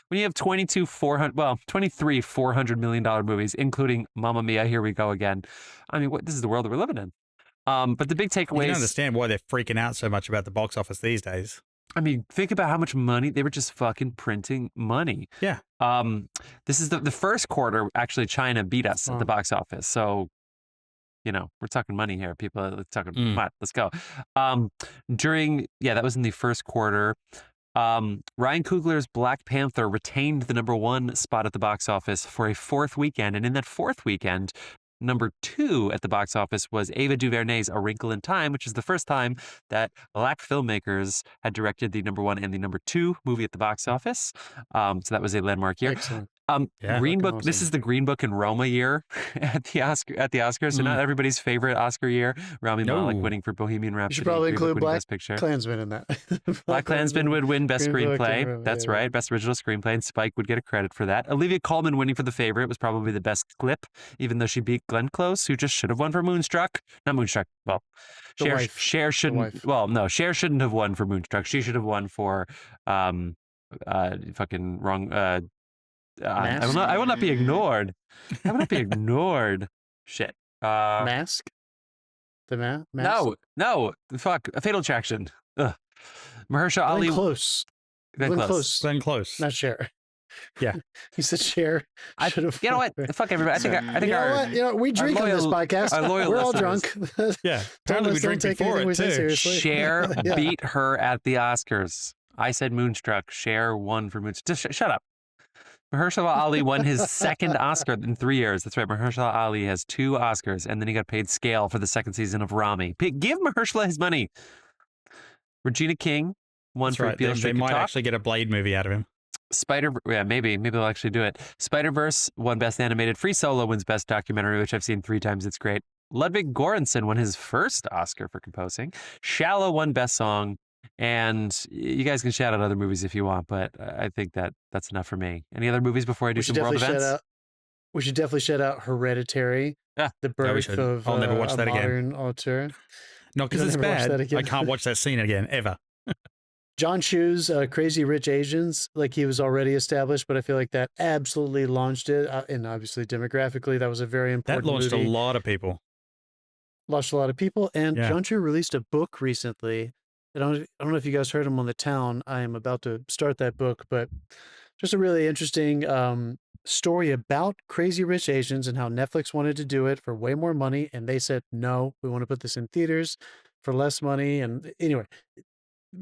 Speaker 1: When you have 23 $400 million movies, including Mamma Mia, Here We Go Again. I mean, this is the world that we're living in. But the big takeaway
Speaker 2: I don't understand why they're freaking out so much about the box office these days.
Speaker 1: I mean, think about how much money they were just fucking printing money.
Speaker 2: Yeah.
Speaker 1: This is the first quarter. Actually, China beat us at the box office. So You know, we're talking money here. People are talking, come on, let's go. That was in the first quarter. Ryan Coogler's Black Panther retained the #1 spot at the box office for a fourth weekend. And in that fourth weekend, #2 at the box office was Ava DuVernay's A Wrinkle in Time, which is the first time that Black filmmakers had directed the #1 and the #2 movie at the box office. So that was a landmark year.
Speaker 3: Excellent.
Speaker 1: Green Book.
Speaker 3: awesome.
Speaker 1: This is the Green Book and Roma year at the Oscars. So not everybody's favorite Oscar year. Rami Malek winning for Bohemian Rhapsody.
Speaker 3: You should probably
Speaker 1: Green Book
Speaker 3: include
Speaker 1: winning
Speaker 3: Black
Speaker 1: Best Picture.
Speaker 3: Klansman in that.
Speaker 1: Black Klansman would win Best
Speaker 3: Green Book
Speaker 1: Screenplay.
Speaker 3: and Roma,
Speaker 1: That's
Speaker 3: yeah,
Speaker 1: right. Best Original Screenplay, and Spike would get a credit for that. Olivia Colman winning for The Favorite was probably the best clip, even though she beat Glenn Close, who just should have won for Moonstruck. Not Moonstruck. Well,
Speaker 3: The wife.
Speaker 1: Cher shouldn't.
Speaker 3: wife.
Speaker 1: Well, no, Cher shouldn't have won for Moonstruck. She should have won for fucking wrong. I will not be ignored. I will not be ignored. Shit.
Speaker 3: Mask? The mask?
Speaker 1: No. Fuck. A Fatal Attraction. Ugh. Mahershala Ali.
Speaker 3: Close.
Speaker 1: Glenn Close.
Speaker 2: Glenn Close.
Speaker 3: Not Cher.
Speaker 2: Yeah.
Speaker 3: He said Cher. Should have.
Speaker 1: You know what? Fuck everybody. I think
Speaker 3: You know
Speaker 1: our
Speaker 3: what? You know, we drink on this podcast.
Speaker 1: our loyal
Speaker 3: We're all
Speaker 1: listeners-
Speaker 3: drunk.
Speaker 2: Yeah.
Speaker 3: Don't
Speaker 2: Apparently we drink
Speaker 3: take
Speaker 2: before
Speaker 3: anything we
Speaker 2: it
Speaker 3: say
Speaker 2: too.
Speaker 3: seriously.
Speaker 1: Cher
Speaker 3: Yeah.
Speaker 1: beat her at the Oscars. I said Moonstruck. Cher won for Moonstruck. Just shut up. Mahershala Ali won his second Oscar in 3 years. That's right. Mahershala Ali has 2 Oscars, and then he got paid scale for the second season of Rami. Give Mahershala his money. Regina King won
Speaker 2: That's
Speaker 1: for
Speaker 2: right.
Speaker 1: Beale
Speaker 2: They
Speaker 1: Street
Speaker 2: might
Speaker 1: Talk.
Speaker 2: actually get a Blade movie out of him.
Speaker 1: Maybe they'll actually do it. Spider-Verse won Best Animated. Free Solo wins Best Documentary, which I've seen 3 times. It's great. Ludwig Göransson won his first Oscar for composing. Shallow won Best Song. And you guys can shout out other movies if you want, but I think that's enough for me. Any other movies before I do some world events?
Speaker 3: We should definitely shout out Hereditary.
Speaker 1: Yeah.
Speaker 3: The birth of
Speaker 2: I'll never watch that again.
Speaker 3: modern auteur.
Speaker 2: No, because
Speaker 3: You'll
Speaker 2: it's
Speaker 3: never watch
Speaker 2: bad.
Speaker 3: that again?
Speaker 2: I can't watch that scene again, ever.
Speaker 3: John Chu's Crazy Rich Asians, like he was already established, but I feel like that absolutely launched it. And obviously demographically, that was a very important
Speaker 2: That launched
Speaker 3: movie.
Speaker 2: a lot of people.
Speaker 3: Launched a lot of people. And
Speaker 2: Yeah.
Speaker 3: John Chu released a book recently. I don't know if you guys heard him on The Town. I am about to start that book, but just a really interesting story about Crazy Rich Asians and how Netflix wanted to do it for way more money. And they said, no, we want to put this in theaters for less money. And anyway,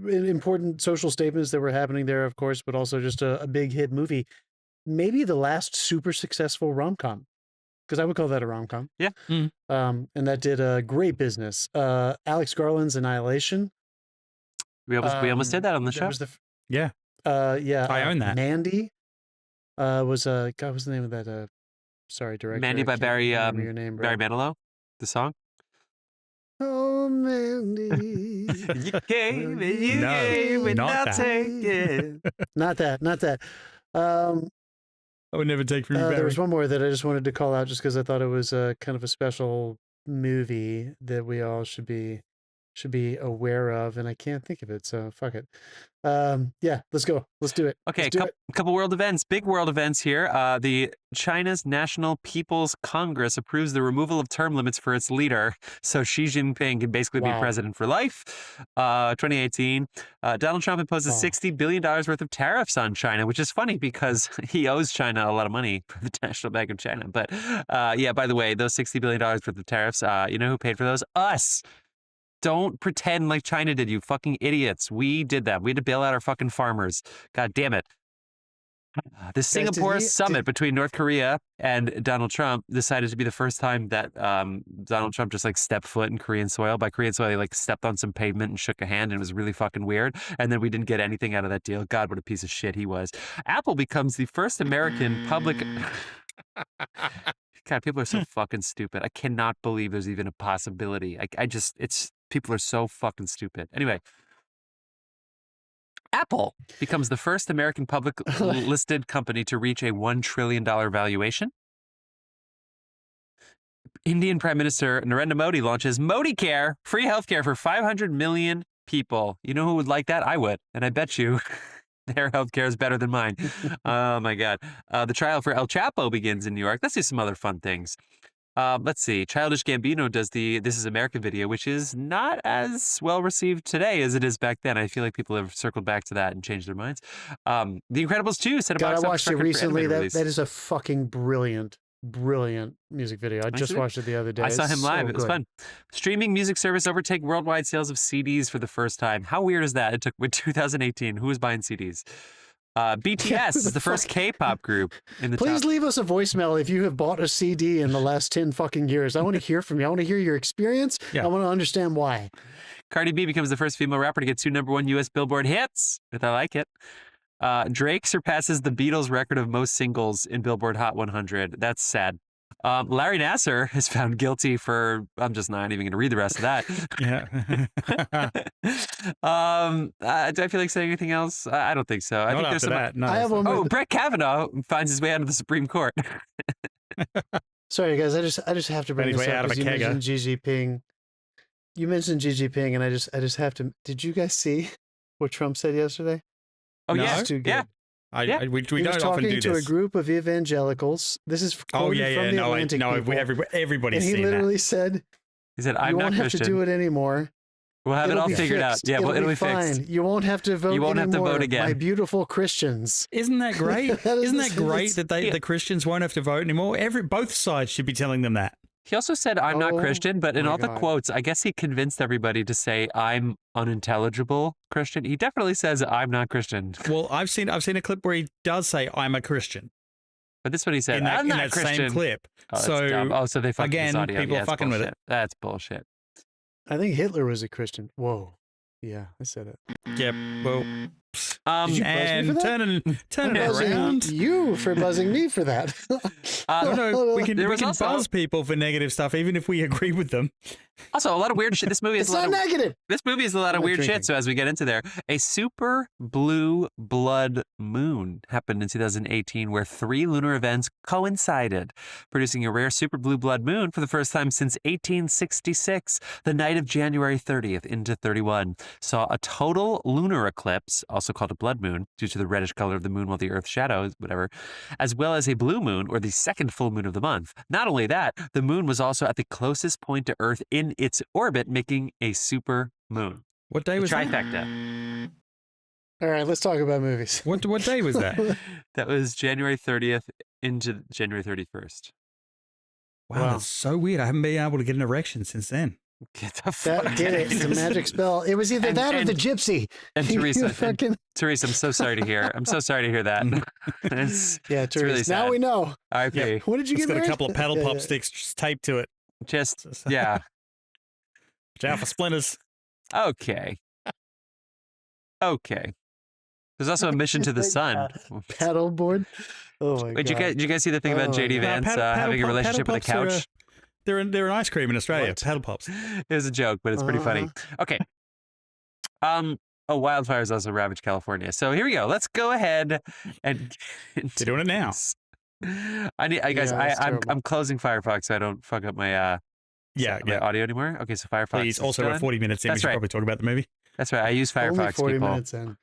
Speaker 3: important social statements that were happening there, of course, but also just a big hit movie. Maybe the last super successful rom-com, because I would call that a rom-com.
Speaker 1: Yeah.
Speaker 3: And that did a great business. Alex Garland's Annihilation.
Speaker 1: We almost did that on the
Speaker 3: That
Speaker 1: show.
Speaker 3: was
Speaker 2: Yeah.
Speaker 3: Yeah.
Speaker 2: I own that.
Speaker 3: Mandy was God, what's the name of that? Sorry, director.
Speaker 1: Mandy by
Speaker 3: I can't
Speaker 1: Barry
Speaker 3: remember your name, bro.
Speaker 1: Barry Manilow, the song.
Speaker 3: Oh, Mandy.
Speaker 1: You gave it, you
Speaker 2: No,
Speaker 1: gave it,
Speaker 2: not
Speaker 1: I'll
Speaker 2: that.
Speaker 1: take it.
Speaker 3: Not that.
Speaker 2: I would never take from you,
Speaker 3: There
Speaker 2: Barry.
Speaker 3: was one more that I just wanted to call out just because I thought it was kind of a special movie that we all should be aware of, and I can't think of it, so fuck it. Yeah, let's go. Let's do it.
Speaker 1: Okay,
Speaker 3: Let's do it.
Speaker 1: couple world events, big world events here. The China's National People's Congress approves the removal of term limits for its leader, so Xi Jinping can basically be
Speaker 3: Wow.
Speaker 1: president for life. 2018, Donald Trump imposes
Speaker 3: Wow.
Speaker 1: $60 billion worth of tariffs on China, which is funny because he owes China a lot of money for the National Bank of China. But yeah, by the way, those $60 billion worth of tariffs, you know who paid for those? Us. Don't pretend like China did, you fucking idiots. We did that. We had to bail out our fucking farmers. God damn it. The Singapore summit between North Korea and Donald Trump decided to be the first time that Donald Trump just like stepped foot in Korean soil. By Korean soil, he like stepped on some pavement and shook a hand, and it was really fucking weird. And then we didn't get anything out of that deal. God, what a piece of shit he was. Apple becomes the first American public... God, people are so fucking stupid. I cannot believe there's even a possibility. People are so fucking stupid. Anyway, Apple becomes the first American public listed company to reach a $1 trillion valuation. Indian Prime Minister Narendra Modi launches Modi Care, free healthcare for 500 million people. You know who would like that? I would. And I bet you their healthcare is better than mine. Oh my God. The trial for El Chapo begins in New York. Let's do some other fun things. Let's see. Childish Gambino does the This Is America video, which is not as well received today as it is back then. I feel like people have circled back to that and changed their minds. The Incredibles 2 set a
Speaker 3: God,
Speaker 1: box
Speaker 3: I
Speaker 1: office
Speaker 3: watched it
Speaker 1: record for
Speaker 3: recently.
Speaker 1: animated release.
Speaker 3: That is a fucking brilliant brilliant music video. I just
Speaker 1: see it.
Speaker 3: watched it the other day.
Speaker 1: I saw
Speaker 3: It's
Speaker 1: him live.
Speaker 3: so
Speaker 1: It was
Speaker 3: good.
Speaker 1: fun. Streaming music service overtake worldwide sales of CDs for the first time. How weird is that? It took with 2018. Who was buying CDs? BTS
Speaker 3: who
Speaker 1: is
Speaker 3: the
Speaker 1: the first
Speaker 3: fuck?
Speaker 1: K-pop group in the
Speaker 3: Please
Speaker 1: top.
Speaker 3: leave us a voicemail if you have bought a CD in the last 10 fucking years. I want to hear from you. I want to hear your experience.
Speaker 2: Yeah.
Speaker 3: I want to understand why.
Speaker 1: Cardi B becomes the first female rapper to get 2 #1 U.S. Billboard hits. If I like it. Drake surpasses the Beatles' record of most singles in Billboard Hot 100. That's sad. Larry Nassar is found guilty for. I'm just not even going to read the rest of that.
Speaker 2: Yeah.
Speaker 1: Do I feel like saying anything else? I don't think so. I
Speaker 2: Not
Speaker 1: think there's
Speaker 2: after
Speaker 1: some.
Speaker 2: that. No,
Speaker 3: I have one.
Speaker 1: Oh, Brett Kavanaugh finds his way out of the Supreme Court.
Speaker 3: Sorry, guys. I just have to bring
Speaker 2: Found his
Speaker 3: this
Speaker 2: way
Speaker 3: up
Speaker 2: out of
Speaker 3: because
Speaker 2: a
Speaker 3: you
Speaker 2: kegger.
Speaker 3: mentioned Xi Jinping. You mentioned Xi Jinping, and I just have to. Did you guys see what Trump said yesterday?
Speaker 1: Oh,
Speaker 2: No.
Speaker 1: yeah.
Speaker 3: It's too good.
Speaker 1: Yeah.
Speaker 2: We
Speaker 3: He was
Speaker 2: don't often
Speaker 3: talking
Speaker 2: do
Speaker 3: to
Speaker 2: this.
Speaker 3: a group of evangelicals. This is
Speaker 2: Oh
Speaker 3: quoted
Speaker 2: yeah,
Speaker 3: from
Speaker 2: yeah.
Speaker 3: the
Speaker 2: No,
Speaker 3: Atlantic people.
Speaker 2: everybody's
Speaker 3: and he
Speaker 2: seen
Speaker 3: literally said,
Speaker 1: He said,
Speaker 3: "You
Speaker 1: I'm not
Speaker 3: won't have to
Speaker 1: Christian.
Speaker 3: do it anymore.
Speaker 1: We'll have it
Speaker 3: It'll
Speaker 1: all
Speaker 3: be
Speaker 1: figured out.
Speaker 3: fixed.
Speaker 1: Yeah, well, it'll be
Speaker 3: fine.
Speaker 1: fixed.
Speaker 3: You won't have to vote.
Speaker 1: You won't have to
Speaker 3: anymore,
Speaker 1: vote again.
Speaker 3: My beautiful Christians."
Speaker 2: that. Isn't that great?
Speaker 3: That is
Speaker 2: Isn't
Speaker 3: the
Speaker 2: that great
Speaker 3: sentence.
Speaker 2: that the Christians won't have to vote anymore? Both sides should be telling them that.
Speaker 1: He also said, I'm not
Speaker 3: Oh,
Speaker 1: Christian, but in
Speaker 3: my
Speaker 1: all the
Speaker 3: God.
Speaker 1: quotes, I guess he convinced everybody to say, I'm unintelligible Christian. He definitely says, I'm not Christian.
Speaker 2: Well, I've seen a clip where he does say, "I'm a Christian."
Speaker 1: But this one he said,
Speaker 2: in that,
Speaker 1: I'm not Christian.
Speaker 2: same clip.
Speaker 1: Oh, that's
Speaker 2: So,
Speaker 1: dumb. Oh, so they fucking
Speaker 2: again,
Speaker 1: audio.
Speaker 2: people
Speaker 1: Yeah,
Speaker 2: are
Speaker 1: that's
Speaker 2: fucking with
Speaker 1: bullshit.
Speaker 2: it.
Speaker 1: That's bullshit.
Speaker 3: I think Hitler was a Christian. Whoa. Yeah, I said it.
Speaker 2: Yep. Well,
Speaker 3: Did you buzz me for
Speaker 2: and
Speaker 3: that?
Speaker 2: turning
Speaker 3: I'm
Speaker 2: it
Speaker 3: buzzing
Speaker 2: around.
Speaker 3: you for buzzing me for that.
Speaker 2: No, we can
Speaker 1: There was also-
Speaker 2: buzz people for negative stuff, even if we agree with them.
Speaker 1: Also, a lot of weird shit. This movie is
Speaker 3: It's
Speaker 1: a lot
Speaker 3: not
Speaker 1: of
Speaker 3: negative.
Speaker 1: This movie is a lot of
Speaker 3: I'm not
Speaker 1: weird
Speaker 3: drinking.
Speaker 1: shit. So as we get into there, a super blue blood moon happened in 2018 where 3 lunar events coincided, producing a rare super blue blood moon for the first time since 1866. The night of January 30th into 31 saw a total lunar eclipse, also called a blood moon, due to the reddish color of the moon while the Earth's shadow is whatever, as well as a blue moon, or the second full moon of the month. Not only that, the moon was also at the closest point to Earth in its orbit, making a super moon.
Speaker 2: What day was that?
Speaker 1: Trifecta.
Speaker 3: All right, let's talk about movies.
Speaker 2: What day was that?
Speaker 1: That was January 30th into January 31st.
Speaker 2: Wow,
Speaker 3: Wow.
Speaker 2: that's so weird. I haven't been able to get an erection since then.
Speaker 1: Get the fuck
Speaker 3: That did it. It's a
Speaker 1: out.
Speaker 3: magic spell. It was either
Speaker 1: And-
Speaker 3: that or
Speaker 1: and-
Speaker 3: the gypsy.
Speaker 1: And
Speaker 3: You
Speaker 1: Teresa,
Speaker 3: fucking,
Speaker 1: Teresa, I'm so sorry to hear. I'm so sorry to hear that. It's
Speaker 3: yeah,
Speaker 1: really
Speaker 3: Teresa. Now
Speaker 1: sad.
Speaker 3: we know.
Speaker 1: RIP.
Speaker 2: Yeah.
Speaker 3: When did you
Speaker 2: It's
Speaker 3: get
Speaker 2: got
Speaker 3: married?
Speaker 2: a couple of paddle
Speaker 3: Yeah,
Speaker 2: pop
Speaker 3: yeah.
Speaker 2: sticks just taped to it.
Speaker 1: Just, yeah.
Speaker 2: Watch out for splinters.
Speaker 1: Okay. Okay. There's also a mission to the sun.
Speaker 3: Paddleboard. Oh my
Speaker 1: Wait,
Speaker 3: god.
Speaker 1: did you guys see the thing about
Speaker 3: Oh,
Speaker 1: JD
Speaker 3: yeah.
Speaker 1: Vance having a relationship with a couch?
Speaker 2: They're an ice cream in Australia.
Speaker 3: What?
Speaker 2: Paddle pops.
Speaker 1: It was a joke, but it's pretty funny. Okay. Oh, wildfires also ravaged California. So here we go. Let's go ahead and.
Speaker 2: They're doing it now.
Speaker 1: Guys,
Speaker 3: Yeah, that's terrible.
Speaker 1: I'm closing Firefox so I don't fuck up my
Speaker 2: Yeah,
Speaker 1: my
Speaker 2: yeah.
Speaker 1: audio anymore. Okay, so Firefox.
Speaker 2: Please.
Speaker 1: is
Speaker 2: Also, we're
Speaker 1: done.
Speaker 2: 40 minutes in.
Speaker 1: That's
Speaker 2: We should
Speaker 1: right.
Speaker 2: probably talk about the movie.
Speaker 1: That's right. I use
Speaker 3: Only
Speaker 1: Firefox.
Speaker 3: 40
Speaker 1: people.
Speaker 3: minutes in.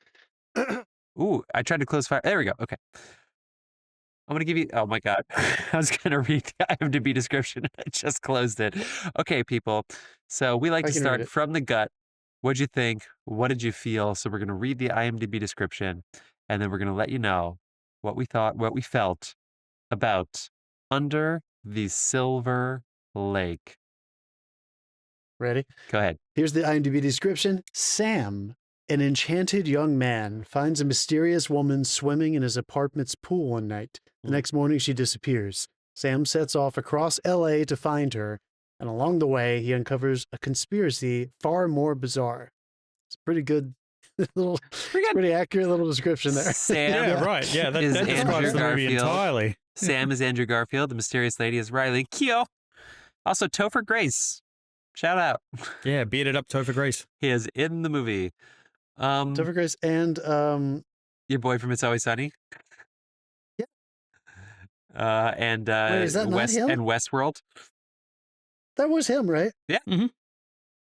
Speaker 1: Ooh, I tried to close Fire. There we go. Okay. I'm going to give you. Oh my God. I was going to read the IMDb description. I just closed it. Okay, people. So we like
Speaker 3: I
Speaker 1: to
Speaker 3: can read
Speaker 1: start
Speaker 3: it.
Speaker 1: from the gut. What'd you think? What did you feel? So we're going to read the IMDb description and then we're going to let you know what we thought, what we felt about Under the Silver Lake.
Speaker 3: Ready?
Speaker 1: Go ahead.
Speaker 3: Here's the IMDb description. Sam, an enchanted young man, finds a mysterious woman swimming in his apartment's pool one night. The next morning, she disappears. Sam sets off across LA to find her, and along the way, he uncovers a conspiracy far more bizarre. It's a pretty good little, pretty accurate little description there.
Speaker 1: Sam
Speaker 2: Yeah, right. Yeah, that
Speaker 1: is
Speaker 2: describes
Speaker 1: Andrew
Speaker 2: the movie
Speaker 1: Garfield.
Speaker 2: entirely.
Speaker 1: Sam is Andrew Garfield. The mysterious lady is Riley Keough. Also, Topher Grace. Shout out.
Speaker 2: Yeah, bearded up Topher Grace.
Speaker 1: He is in the movie.
Speaker 3: Topher Grace and
Speaker 1: Your boy from It's Always Sunny.
Speaker 3: Yeah.
Speaker 1: And
Speaker 3: Wait, is that not him?
Speaker 1: and Westworld.
Speaker 3: that was him, right?
Speaker 1: Yeah.
Speaker 2: Mhm.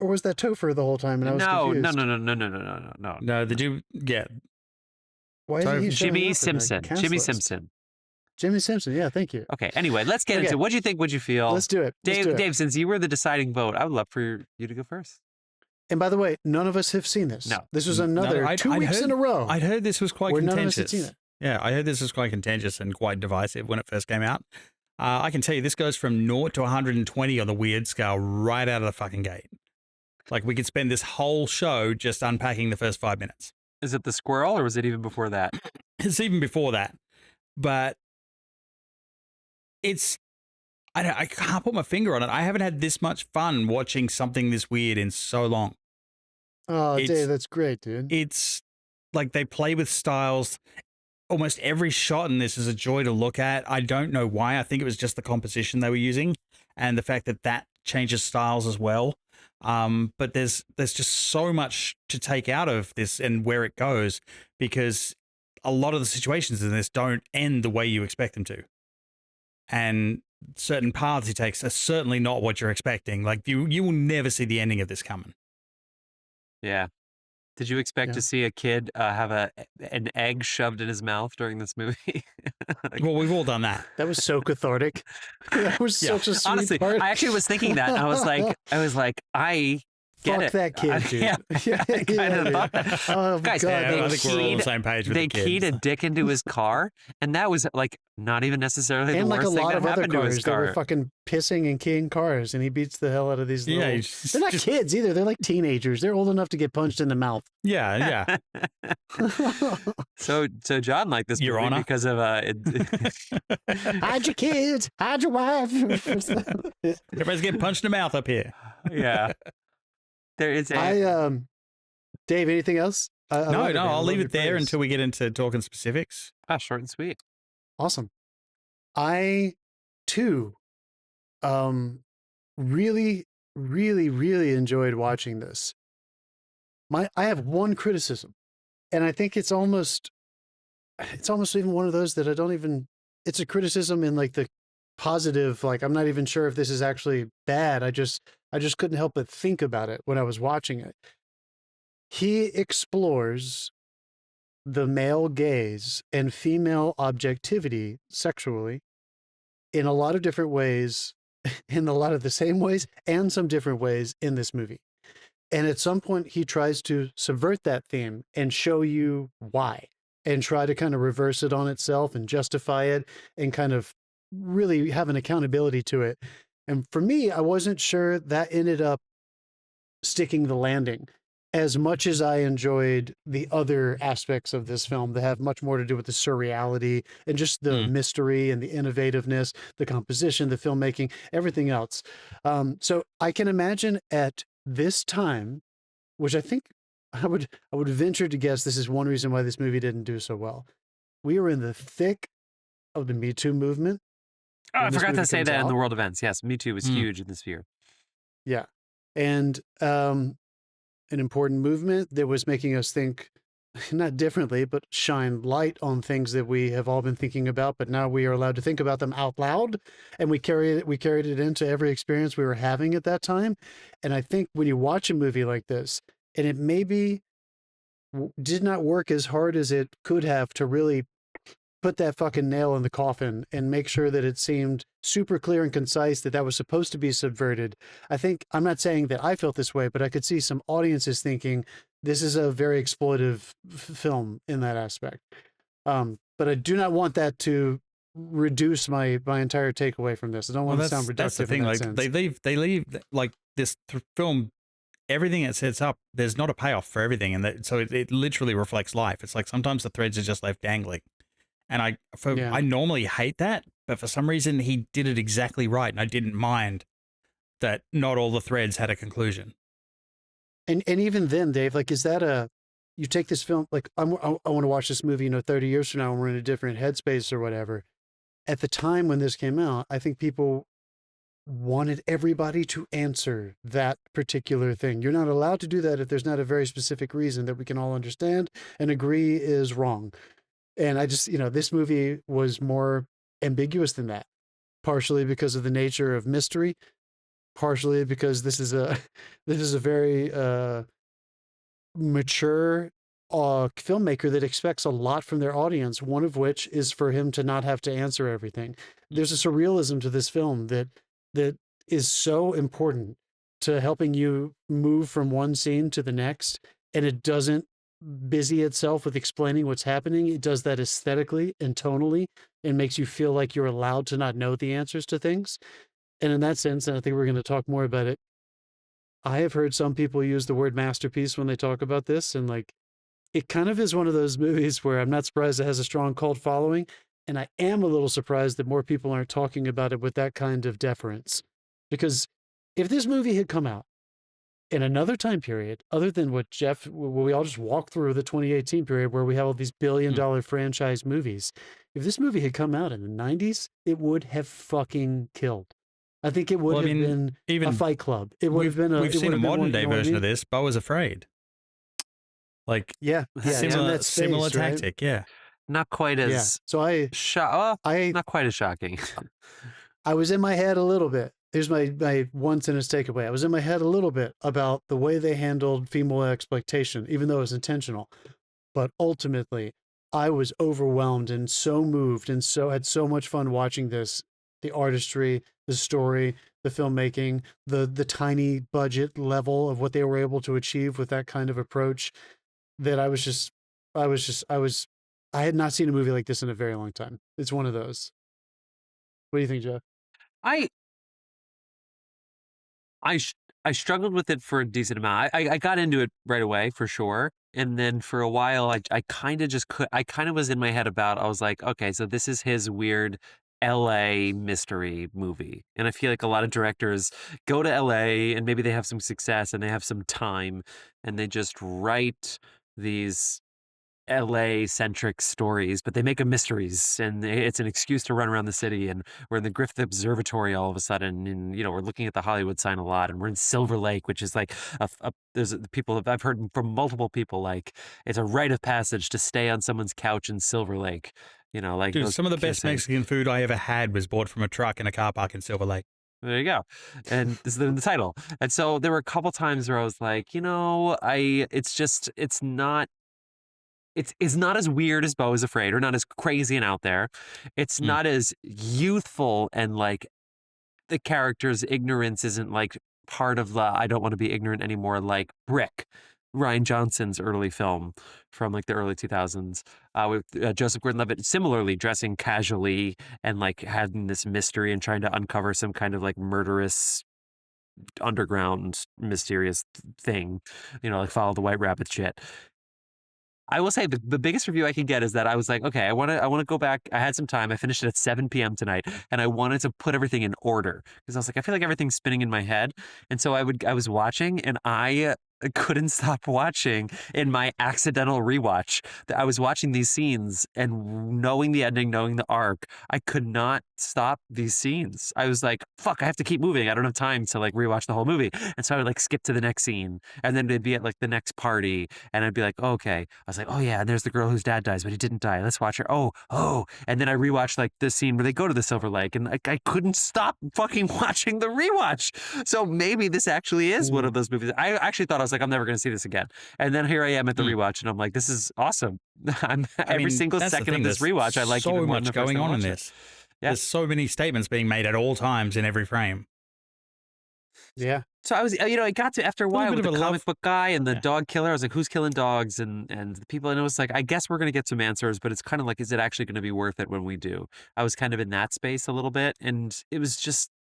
Speaker 3: Or was that Topher the whole time? And I was
Speaker 1: No,
Speaker 3: confused.
Speaker 1: no.
Speaker 2: No, did you get?
Speaker 3: Why isn't he
Speaker 2: Topher-
Speaker 3: showing
Speaker 1: Jimmy
Speaker 3: up in the
Speaker 1: Simpson.
Speaker 3: cast
Speaker 1: Jimmy
Speaker 3: list?
Speaker 1: Simpson.
Speaker 3: Jimmy Simpson. Yeah, thank you.
Speaker 1: Okay. Anyway, let's get
Speaker 3: Okay.
Speaker 1: into it. What'd you think? What'd you feel?
Speaker 3: Let's do it. Let's do
Speaker 1: Dave,
Speaker 3: it.
Speaker 1: Dave, since you were the deciding vote, I would love for you to go first.
Speaker 3: And by the way, none of us have seen this.
Speaker 1: No.
Speaker 3: This was another
Speaker 2: I'd
Speaker 3: 2 weeks
Speaker 2: heard-
Speaker 3: in a row
Speaker 2: I'd heard this was quite
Speaker 3: where none of us had
Speaker 2: contentious.
Speaker 3: seen it.
Speaker 2: Yeah, I heard this was quite contentious and quite divisive when it first came out. I can tell you this goes from 0 to 120 on the weird scale right out of the fucking gate. Like, we could spend this whole show just unpacking the first 5 minutes.
Speaker 1: Is it the squirrel or was it even before that?
Speaker 2: It's even before that. But it's, I can't put my finger on it. I haven't had this much fun watching something this weird in so long.
Speaker 3: Oh, Dave, that's great, dude.
Speaker 2: It's like they play with styles. Almost every shot in this is a joy to look at. I don't know why. I think it was just the composition they were using and the fact that that changes styles as well. But there's just so much to take out of this and where it goes, because a lot of the situations in this don't end the way you expect them to. And certain paths he takes are certainly not what you're expecting. Like, you will never see the ending of this coming.
Speaker 1: Yeah. Did you expect to see a kid have an egg shoved in his mouth during this movie?
Speaker 2: Well, we've all done that.
Speaker 3: That was so cathartic. That was such a sweet
Speaker 1: Honestly,
Speaker 3: part.
Speaker 1: I actually was thinking that. I was like, I get
Speaker 3: Fuck
Speaker 1: it.
Speaker 3: that kid, dude.
Speaker 1: I kind of thought that.
Speaker 3: Oh,
Speaker 1: Guys,
Speaker 3: God,
Speaker 2: I think we're all on the same page with
Speaker 1: they
Speaker 2: the kids.
Speaker 1: keyed a dick into his car, and that was like not even necessarily the
Speaker 3: and like a
Speaker 1: worst thing
Speaker 3: lot
Speaker 1: that
Speaker 3: of other
Speaker 1: happened to
Speaker 3: cars
Speaker 1: his
Speaker 3: that were
Speaker 1: car.
Speaker 3: fucking pissing and keying cars, and he beats the hell out of these little... They're not kids either. They're like teenagers. They're old enough to get punched in the mouth.
Speaker 2: Yeah.
Speaker 1: So John liked this
Speaker 2: Your
Speaker 1: movie
Speaker 2: Honor?
Speaker 1: because of
Speaker 3: Hide your kids. Hide your wife.
Speaker 2: Everybody's getting punched in the mouth up here.
Speaker 1: yeah. There is a
Speaker 3: Dave, anything else?
Speaker 2: No, I'll leave it there until we get into talking specifics.
Speaker 1: short and sweet.
Speaker 3: Awesome. I too really, really, really enjoyed watching this. I have one criticism, and I think it's almost even one of those that I don't even, it's a criticism in like the positive, like I'm not even sure if this is actually bad. I just couldn't help but think about it when I was watching it. He explores the male gaze and female objectivity sexually in a lot of different ways, in a lot of the same ways and some different ways in this movie. And at some point he tries to subvert that theme and show you why, and try to kind of reverse it on itself and justify it and kind of really have an accountability to it. And for me, I wasn't sure that ended up sticking the landing as much as I enjoyed the other aspects of this film that have much more to do with the surreality and just the mystery and the innovativeness, the composition, the filmmaking, everything else. So I can imagine at this time, which I think I would venture to guess this is one reason why this movie didn't do so well. We were in the thick of the Me Too movement.
Speaker 1: Oh, I forgot to
Speaker 3: movie
Speaker 1: say
Speaker 3: comes
Speaker 1: that in
Speaker 3: out.
Speaker 1: the world events. Yes, Me Too was huge in this year.
Speaker 3: Yeah. And an important movement that was making us think, not differently, but shine light on things that we have all been thinking about, but now we are allowed to think about them out loud. And we carried it into every experience we were having at that time. And I think when you watch a movie like this, and it maybe did not work as hard as it could have to really put that fucking nail in the coffin and make sure that it seemed super clear and concise that that was supposed to be subverted. I think, I'm not saying that I felt this way, but I could see some audiences thinking this is a very exploitive film in that aspect. But I do not want that to reduce my entire takeaway from this. I don't want to sound reductive.
Speaker 2: That's the thing. Like
Speaker 3: sense.
Speaker 2: they leave like this film, everything it sets up, there's not a payoff for everything. And so it literally reflects life. It's like sometimes the threads are just left dangling. And I normally hate that, but for some reason he did it exactly right, and I didn't mind that not all the threads had a conclusion.
Speaker 3: And even then, Dave, like, is that you take this film, like, I want to watch this movie, 30 years from now when we're in a different headspace or whatever. At the time when this came out, I think people wanted everybody to answer that particular thing. You're not allowed to do that if there's not a very specific reason that we can all understand and agree is wrong. And I just, this movie was more ambiguous than that, partially because of the nature of mystery, partially because this is a very mature filmmaker that expects a lot from their audience, one of which is for him to not have to answer everything. There's a surrealism to this film that is so important to helping you move from one scene to the next, and it doesn't busy itself with explaining what's happening. It does that aesthetically and tonally and makes you feel like you're allowed to not know the answers to things. And in that sense, and I think we're going to talk more about it, I have heard some people use the word masterpiece when they talk about this. And like, it kind of is one of those movies where I'm not surprised it has a strong cult following. And I am a little surprised that more people aren't talking about it with that kind of deference. Because if this movie had come out in another time period, other than what we all just walked through the 2018 period where we have all these billion-dollar franchise movies, if this movie had come out in the 90s, it would have fucking killed. I think it would have been even a Fight Club. It would have been
Speaker 2: We've seen a modern day version of this. Beau is Afraid. Like, similar tactic, right? Yeah.
Speaker 1: Not quite as not quite as shocking.
Speaker 3: I was in my head a little bit. Here's my one sentence takeaway. I was in my head a little bit about the way they handled female exploitation, even though it was intentional. But ultimately, I was overwhelmed and so moved and so had so much fun watching this. The artistry, the story, the filmmaking, the tiny budget level of what they were able to achieve with that kind of approach, that I had not seen a movie like this in a very long time. It's one of those. What do you think, Jeff?
Speaker 1: I struggled with it for a decent amount. I got into it right away for sure. And then for a while, I kind of was in my head about, I was like, okay, so this is his weird LA mystery movie. And I feel like a lot of directors go to LA and maybe they have some success and they have some time and they just write these LA-centric stories, but they make them mysteries, and it's an excuse to run around the city. And we're in the Griffith Observatory all of a sudden, and we're looking at the Hollywood sign a lot. And we're in Silver Lake, which is like I've heard from multiple people, like it's a rite of passage to stay on someone's couch in Silver Lake.
Speaker 2: Dude, some of the best Mexican food I ever had was bought from a truck in a car park in Silver Lake.
Speaker 1: There you go. And this is in the title. And so there were a couple times where I was like, it's not as weird as Beau is Afraid, or not as crazy and out there. It's not as youthful, and like the character's ignorance isn't like part of the I don't want to be ignorant anymore, like Brick, Rian Johnson's early film from like the early 2000s, with Joseph Gordon-Levitt similarly dressing casually and like having this mystery and trying to uncover some kind of like murderous underground mysterious thing, like follow the White Rabbit shit. I will say the biggest review I can get is that I was like, okay, I want to go back. I had some time. I finished it at 7 p.m. tonight, and I wanted to put everything in order because I was like, I feel like everything's spinning in my head. And so I was watching, and I couldn't stop watching in my accidental rewatch. I was watching these scenes and knowing the ending, knowing the arc, I could not stop these scenes. I was like, fuck, I have to keep moving. I don't have time to like rewatch the whole movie. And so I would like skip to the next scene, and then it'd be at like the next party, and I'd be like, oh, okay. I was like, oh yeah, and there's the girl whose dad dies, but he didn't die. Let's watch her. Oh. And then I rewatched like the scene where they go to the Silver Lake, and I couldn't stop fucking watching the rewatch. So maybe this actually is one of those movies. I actually thought, I was like, I'm never going to see this again. And then here I am at the rewatch, and I'm like, this is awesome. Every single second of this rewatch, I like
Speaker 2: so
Speaker 1: even more
Speaker 2: much going on in this. Yeah. There's so many statements being made at all times in every frame.
Speaker 3: Yeah.
Speaker 1: So I was, it got to after a while with the comic book guy and the dog killer. I was like, who's killing dogs and the people? And it was like, I guess we're going to get some answers, but it's kind of like, is it actually going to be worth it when we do? I was kind of in that space a little bit, and it was just,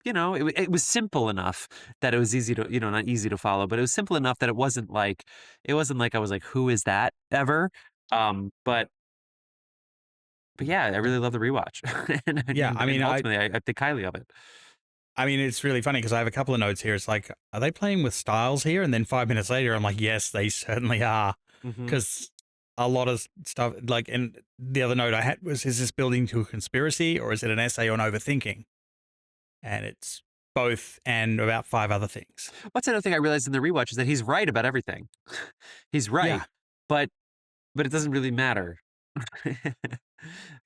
Speaker 1: it was simple enough that it was easy to, not easy to follow, but it was simple enough that it wasn't like I was like, who is that ever? But yeah, I really love the rewatch. And ultimately, I think highly of it.
Speaker 2: I mean, it's really funny because I have a couple of notes here. It's like, are they playing with styles here? And then 5 minutes later, I'm like, yes, they certainly are. Because a lot of stuff, like, and the other note I had was, is this building to a conspiracy or is it an essay on overthinking? And it's both, and about 5 other things.
Speaker 1: What's another thing I realized in the rewatch is that he's right about everything. He's right, but it doesn't really matter.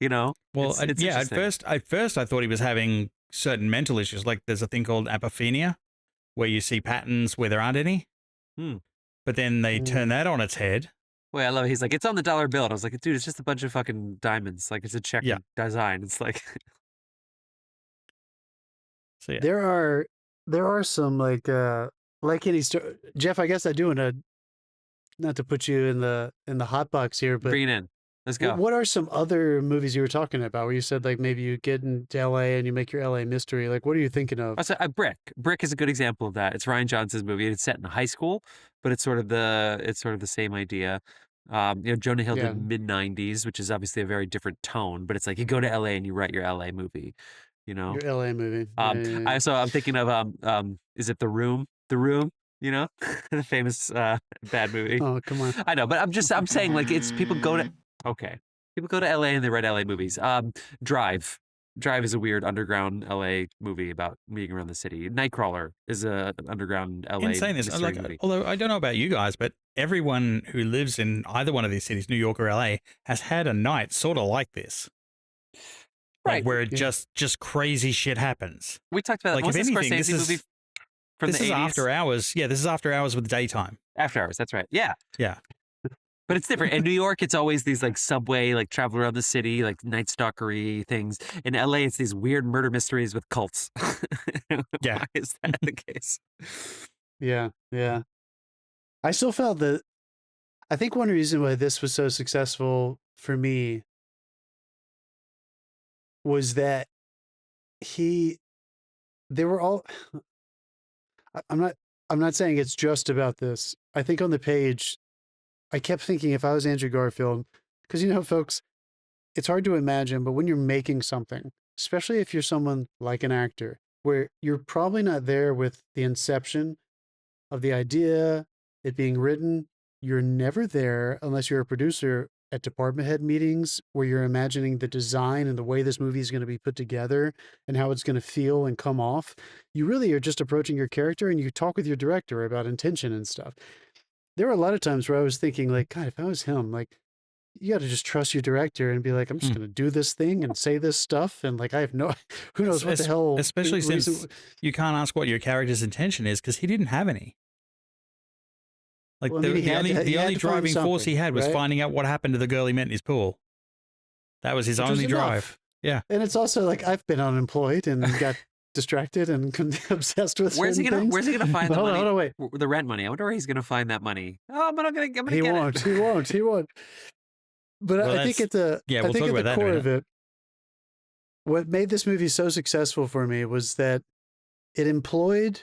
Speaker 1: Well,
Speaker 2: it's at first I thought he was having certain mental issues. Like there's a thing called apophenia where you see patterns where there aren't any. But then they turn that on its head.
Speaker 1: Well, I love it. He's like, it's on the dollar bill. And I was like, dude, it's just a bunch of fucking diamonds. Like it's a check design. It's like
Speaker 2: so yeah.
Speaker 3: There are some like any Jeff, I guess I do want to not to put you in the hot box here, but
Speaker 1: Bring it in. Let's go.
Speaker 3: what are some other movies you were talking about where you said like maybe you get into LA and you make your LA mystery? Like, what are you thinking of?
Speaker 1: I said Brick. Brick is a good example of that. It's Ryan Johnson's movie. It's set in high school, but it's sort of the same idea. Jonah Hill
Speaker 3: Yeah.
Speaker 1: did mid '90s, which is obviously a very different tone. But it's like you go to LA and you write your LA movie. You know.
Speaker 3: Your LA movie. Yeah.
Speaker 1: I'm thinking of is it The Room? The Room. You know, the famous bad movie.
Speaker 3: Oh, come on.
Speaker 1: I know, but I'm saying like it's people go to people go to LA and they write LA movies. Drive. Drive is a weird underground LA movie about being around the city. Nightcrawler is an underground LA
Speaker 2: In saying this,
Speaker 1: mystery movie.
Speaker 2: although I don't know about you guys, but everyone who lives in either one of these cities, New York or LA, has had a night sort of like this.
Speaker 1: Right.
Speaker 2: Where it just crazy shit happens.
Speaker 1: We talked about
Speaker 2: Like,
Speaker 1: what's
Speaker 2: if
Speaker 1: the
Speaker 2: anything,
Speaker 1: Scorsese movie from
Speaker 2: this
Speaker 1: the
Speaker 2: is
Speaker 1: 80s?
Speaker 2: after hours. Yeah, this is after hours with daytime.
Speaker 1: After Hours, that's right. Yeah.
Speaker 2: Yeah.
Speaker 1: But it's different. In New York, it's always these like subway, like travel around the city, like Night Stalkery things. In LA, it's these weird murder mysteries with cults.
Speaker 2: Yeah.
Speaker 1: Why is that the case?
Speaker 3: Yeah. Yeah. I still felt that. I think one reason why this was so successful for me was that they were all. I'm not saying it's just about this. I think on the page, I kept thinking if I was Andrew Garfield, because folks, it's hard to imagine, but when you're making something, especially if you're someone like an actor, where you're probably not there with the inception of the idea, it being written, you're never there unless you're a producer at department head meetings where you're imagining the design and the way this movie is going to be put together and how it's going to feel and come off. You really are just approaching your character and you talk with your director about intention and stuff. There were a lot of times where I was thinking like, God, if I was him, like, you got to just trust your director and be like, I'm just going to do this thing and say this stuff. And like, I have who knows what the hell.
Speaker 2: Especially since you can't ask what your character's intention is because he didn't have any. Like
Speaker 3: Well,
Speaker 2: the only driving force he had was
Speaker 3: right?
Speaker 2: finding out what happened to the girl he met in his pool. That was his
Speaker 3: Which was
Speaker 2: only drive.
Speaker 3: enough.
Speaker 2: Yeah.
Speaker 3: And it's also like, I've been unemployed and got distracted and obsessed with
Speaker 1: Where's he
Speaker 3: certain
Speaker 1: gonna
Speaker 3: things.
Speaker 1: find the
Speaker 3: Hold on,
Speaker 1: money?
Speaker 3: wait.
Speaker 1: The rent money. I wonder where he's gonna find that money. Oh, I'm gonna get
Speaker 3: He
Speaker 1: it.
Speaker 3: won't. But
Speaker 2: Well,
Speaker 3: I think at the
Speaker 2: yeah,
Speaker 3: I
Speaker 2: we'll
Speaker 3: think
Speaker 2: talk
Speaker 3: at
Speaker 2: about
Speaker 3: the
Speaker 2: that in a
Speaker 3: core
Speaker 2: minute.
Speaker 3: of it, what made this movie so successful for me was that it employed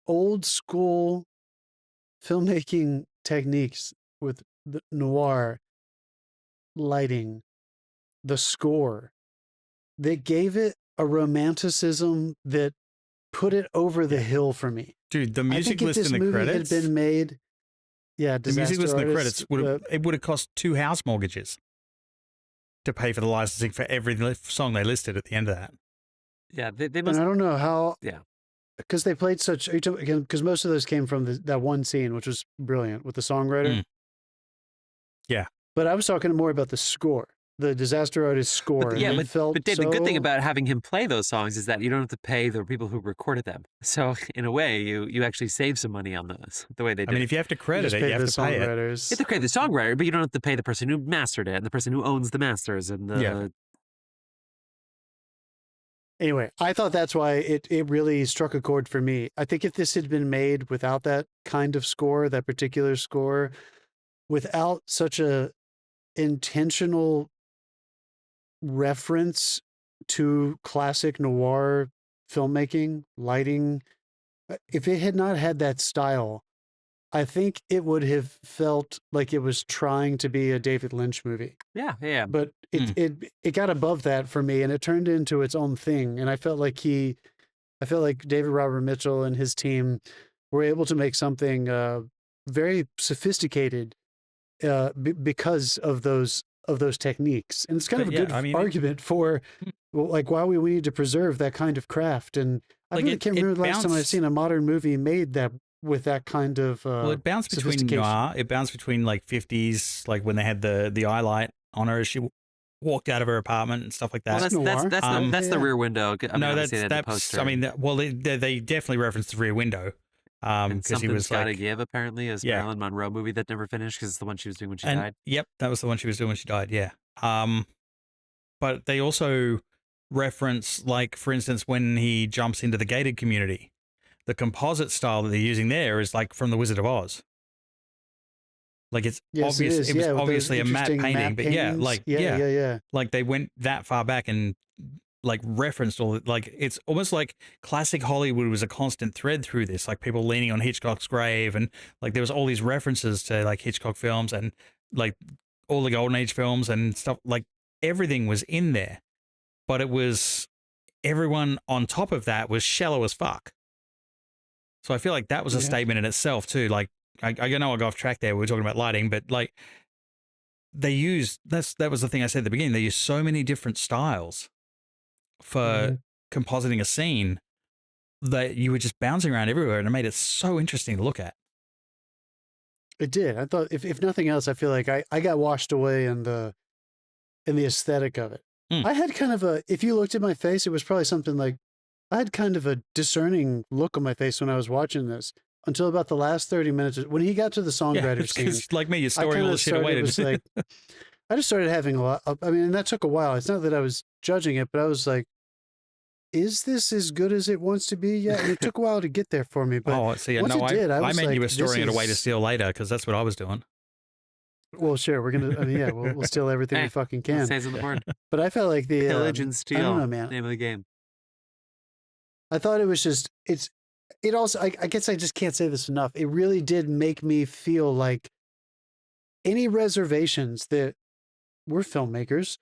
Speaker 3: old school filmmaking techniques with the noir lighting, the score, that gave it a romanticism that put it over the hill for me.
Speaker 2: Dude, the
Speaker 3: I
Speaker 2: music
Speaker 3: think if
Speaker 2: list
Speaker 3: this
Speaker 2: in the
Speaker 3: movie
Speaker 2: credits.
Speaker 3: had been made, yeah,
Speaker 2: The music list in the credits
Speaker 3: Disaster
Speaker 2: would have cost 2 house mortgages to pay for the licensing for every song they listed at the end of that.
Speaker 1: Yeah, they
Speaker 3: and
Speaker 1: must.
Speaker 3: I don't know how.
Speaker 1: Yeah.
Speaker 3: Because they played such. Because most of those came from that one scene, which was brilliant with the songwriter.
Speaker 2: Mm. Yeah.
Speaker 3: But I was talking more about the score, the Disaster Artist score.
Speaker 1: But,
Speaker 3: and
Speaker 1: yeah,
Speaker 3: it felt
Speaker 1: but Dave, the good thing
Speaker 3: so-
Speaker 1: about having him play those songs is that you don't have to pay the people who recorded them. So in a way, you actually save some money on those. The way they did.
Speaker 2: I mean, if you have to credit
Speaker 3: just
Speaker 2: it,
Speaker 3: pay
Speaker 2: you have
Speaker 3: the
Speaker 2: to pay it.
Speaker 3: songwriters.
Speaker 1: you have to pay the songwriter, but you don't have to pay the person who mastered it and the person who owns the masters and the.
Speaker 2: Yeah.
Speaker 3: Anyway, I thought that's why it really struck a chord for me. I think if this had been made without that kind of score, that particular score, without such a intentional reference to classic noir filmmaking, lighting, if it had not had that style, I think it would have felt like it was trying to be a David Lynch movie.
Speaker 1: Yeah, yeah.
Speaker 3: But it got above that for me and it turned into its own thing. And I felt like David Robert Mitchell and his team were able to make something very sophisticated because of those techniques. And it's kind of a good argument for like why we need to preserve that kind of craft. And I
Speaker 2: Like
Speaker 3: really can't remember the last time I've seen a modern movie made that with that kind of
Speaker 2: well, it bounced between
Speaker 3: sophistication.
Speaker 2: noir. It bounced between like 50s, like when they had the eye light on her as she walked out of her apartment and stuff like that.
Speaker 1: Well, that's the
Speaker 3: Yeah.
Speaker 1: Rear Window.
Speaker 2: No, that's I mean, they definitely referenced the Rear Window.
Speaker 1: And
Speaker 2: Because he
Speaker 1: Something's
Speaker 2: was
Speaker 1: Gotta
Speaker 2: like,
Speaker 1: Give apparently is
Speaker 2: Yeah.
Speaker 1: Marilyn Monroe movie that never finished because it's the one she was doing when she
Speaker 2: and
Speaker 1: died.
Speaker 2: yep, that was the one she was doing when she died. Yeah. But they also reference, like, for instance, when he jumps into the gated community, the composite style that they're using there is like from The Wizard of Oz. Like it's
Speaker 3: Yes, it
Speaker 2: obvious.
Speaker 3: is.
Speaker 2: It was
Speaker 3: Yeah, with those
Speaker 2: obviously a matte
Speaker 3: interesting
Speaker 2: painting,
Speaker 3: matte
Speaker 2: but yeah,
Speaker 3: paintings.
Speaker 2: like
Speaker 3: Yeah.
Speaker 2: like they went that far back and like referenced all like it's almost like classic Hollywood was a constant thread through this, like people leaning on Hitchcock's grave, and like there was all these references to like Hitchcock films and like all the Golden Age films and stuff. Like everything was in there, but it was everyone on top of that was shallow as fuck. So I feel like that was a statement in itself too. Like I know I got off track there. We were talking about lighting, but like they used that was the thing I said at the beginning. They used so many different styles for compositing a scene that you were just bouncing around everywhere, and it made it so interesting to look at.
Speaker 3: It did. I thought, if nothing else, I feel like I got washed away in the aesthetic of it. I had kind of if you looked at my face, it was probably something like, I had kind of a discerning look on my face when I was watching this until about the last 30 minutes. When he got to the songwriter scene,
Speaker 2: like me, you're storing all the shit away.
Speaker 3: I just started having a lot. I mean, and that took a while. It's not that I was judging it, but I was like, is this as good as it wants to be yet? And it took a while to get there for me. But
Speaker 2: once
Speaker 3: it did,
Speaker 2: I meant
Speaker 3: like,
Speaker 2: you were storing it away to steal later, because that's what I was doing.
Speaker 3: Well, sure. We're going to, I mean, yeah, we'll steal everything we fucking can.
Speaker 1: It says on the board.
Speaker 3: But I felt like the
Speaker 1: pillage and steal.
Speaker 3: I don't know, man.
Speaker 1: Name of the game.
Speaker 3: I thought it was just, it also, I guess I just can't say this enough. It really did make me feel like any reservations that we're filmmakers.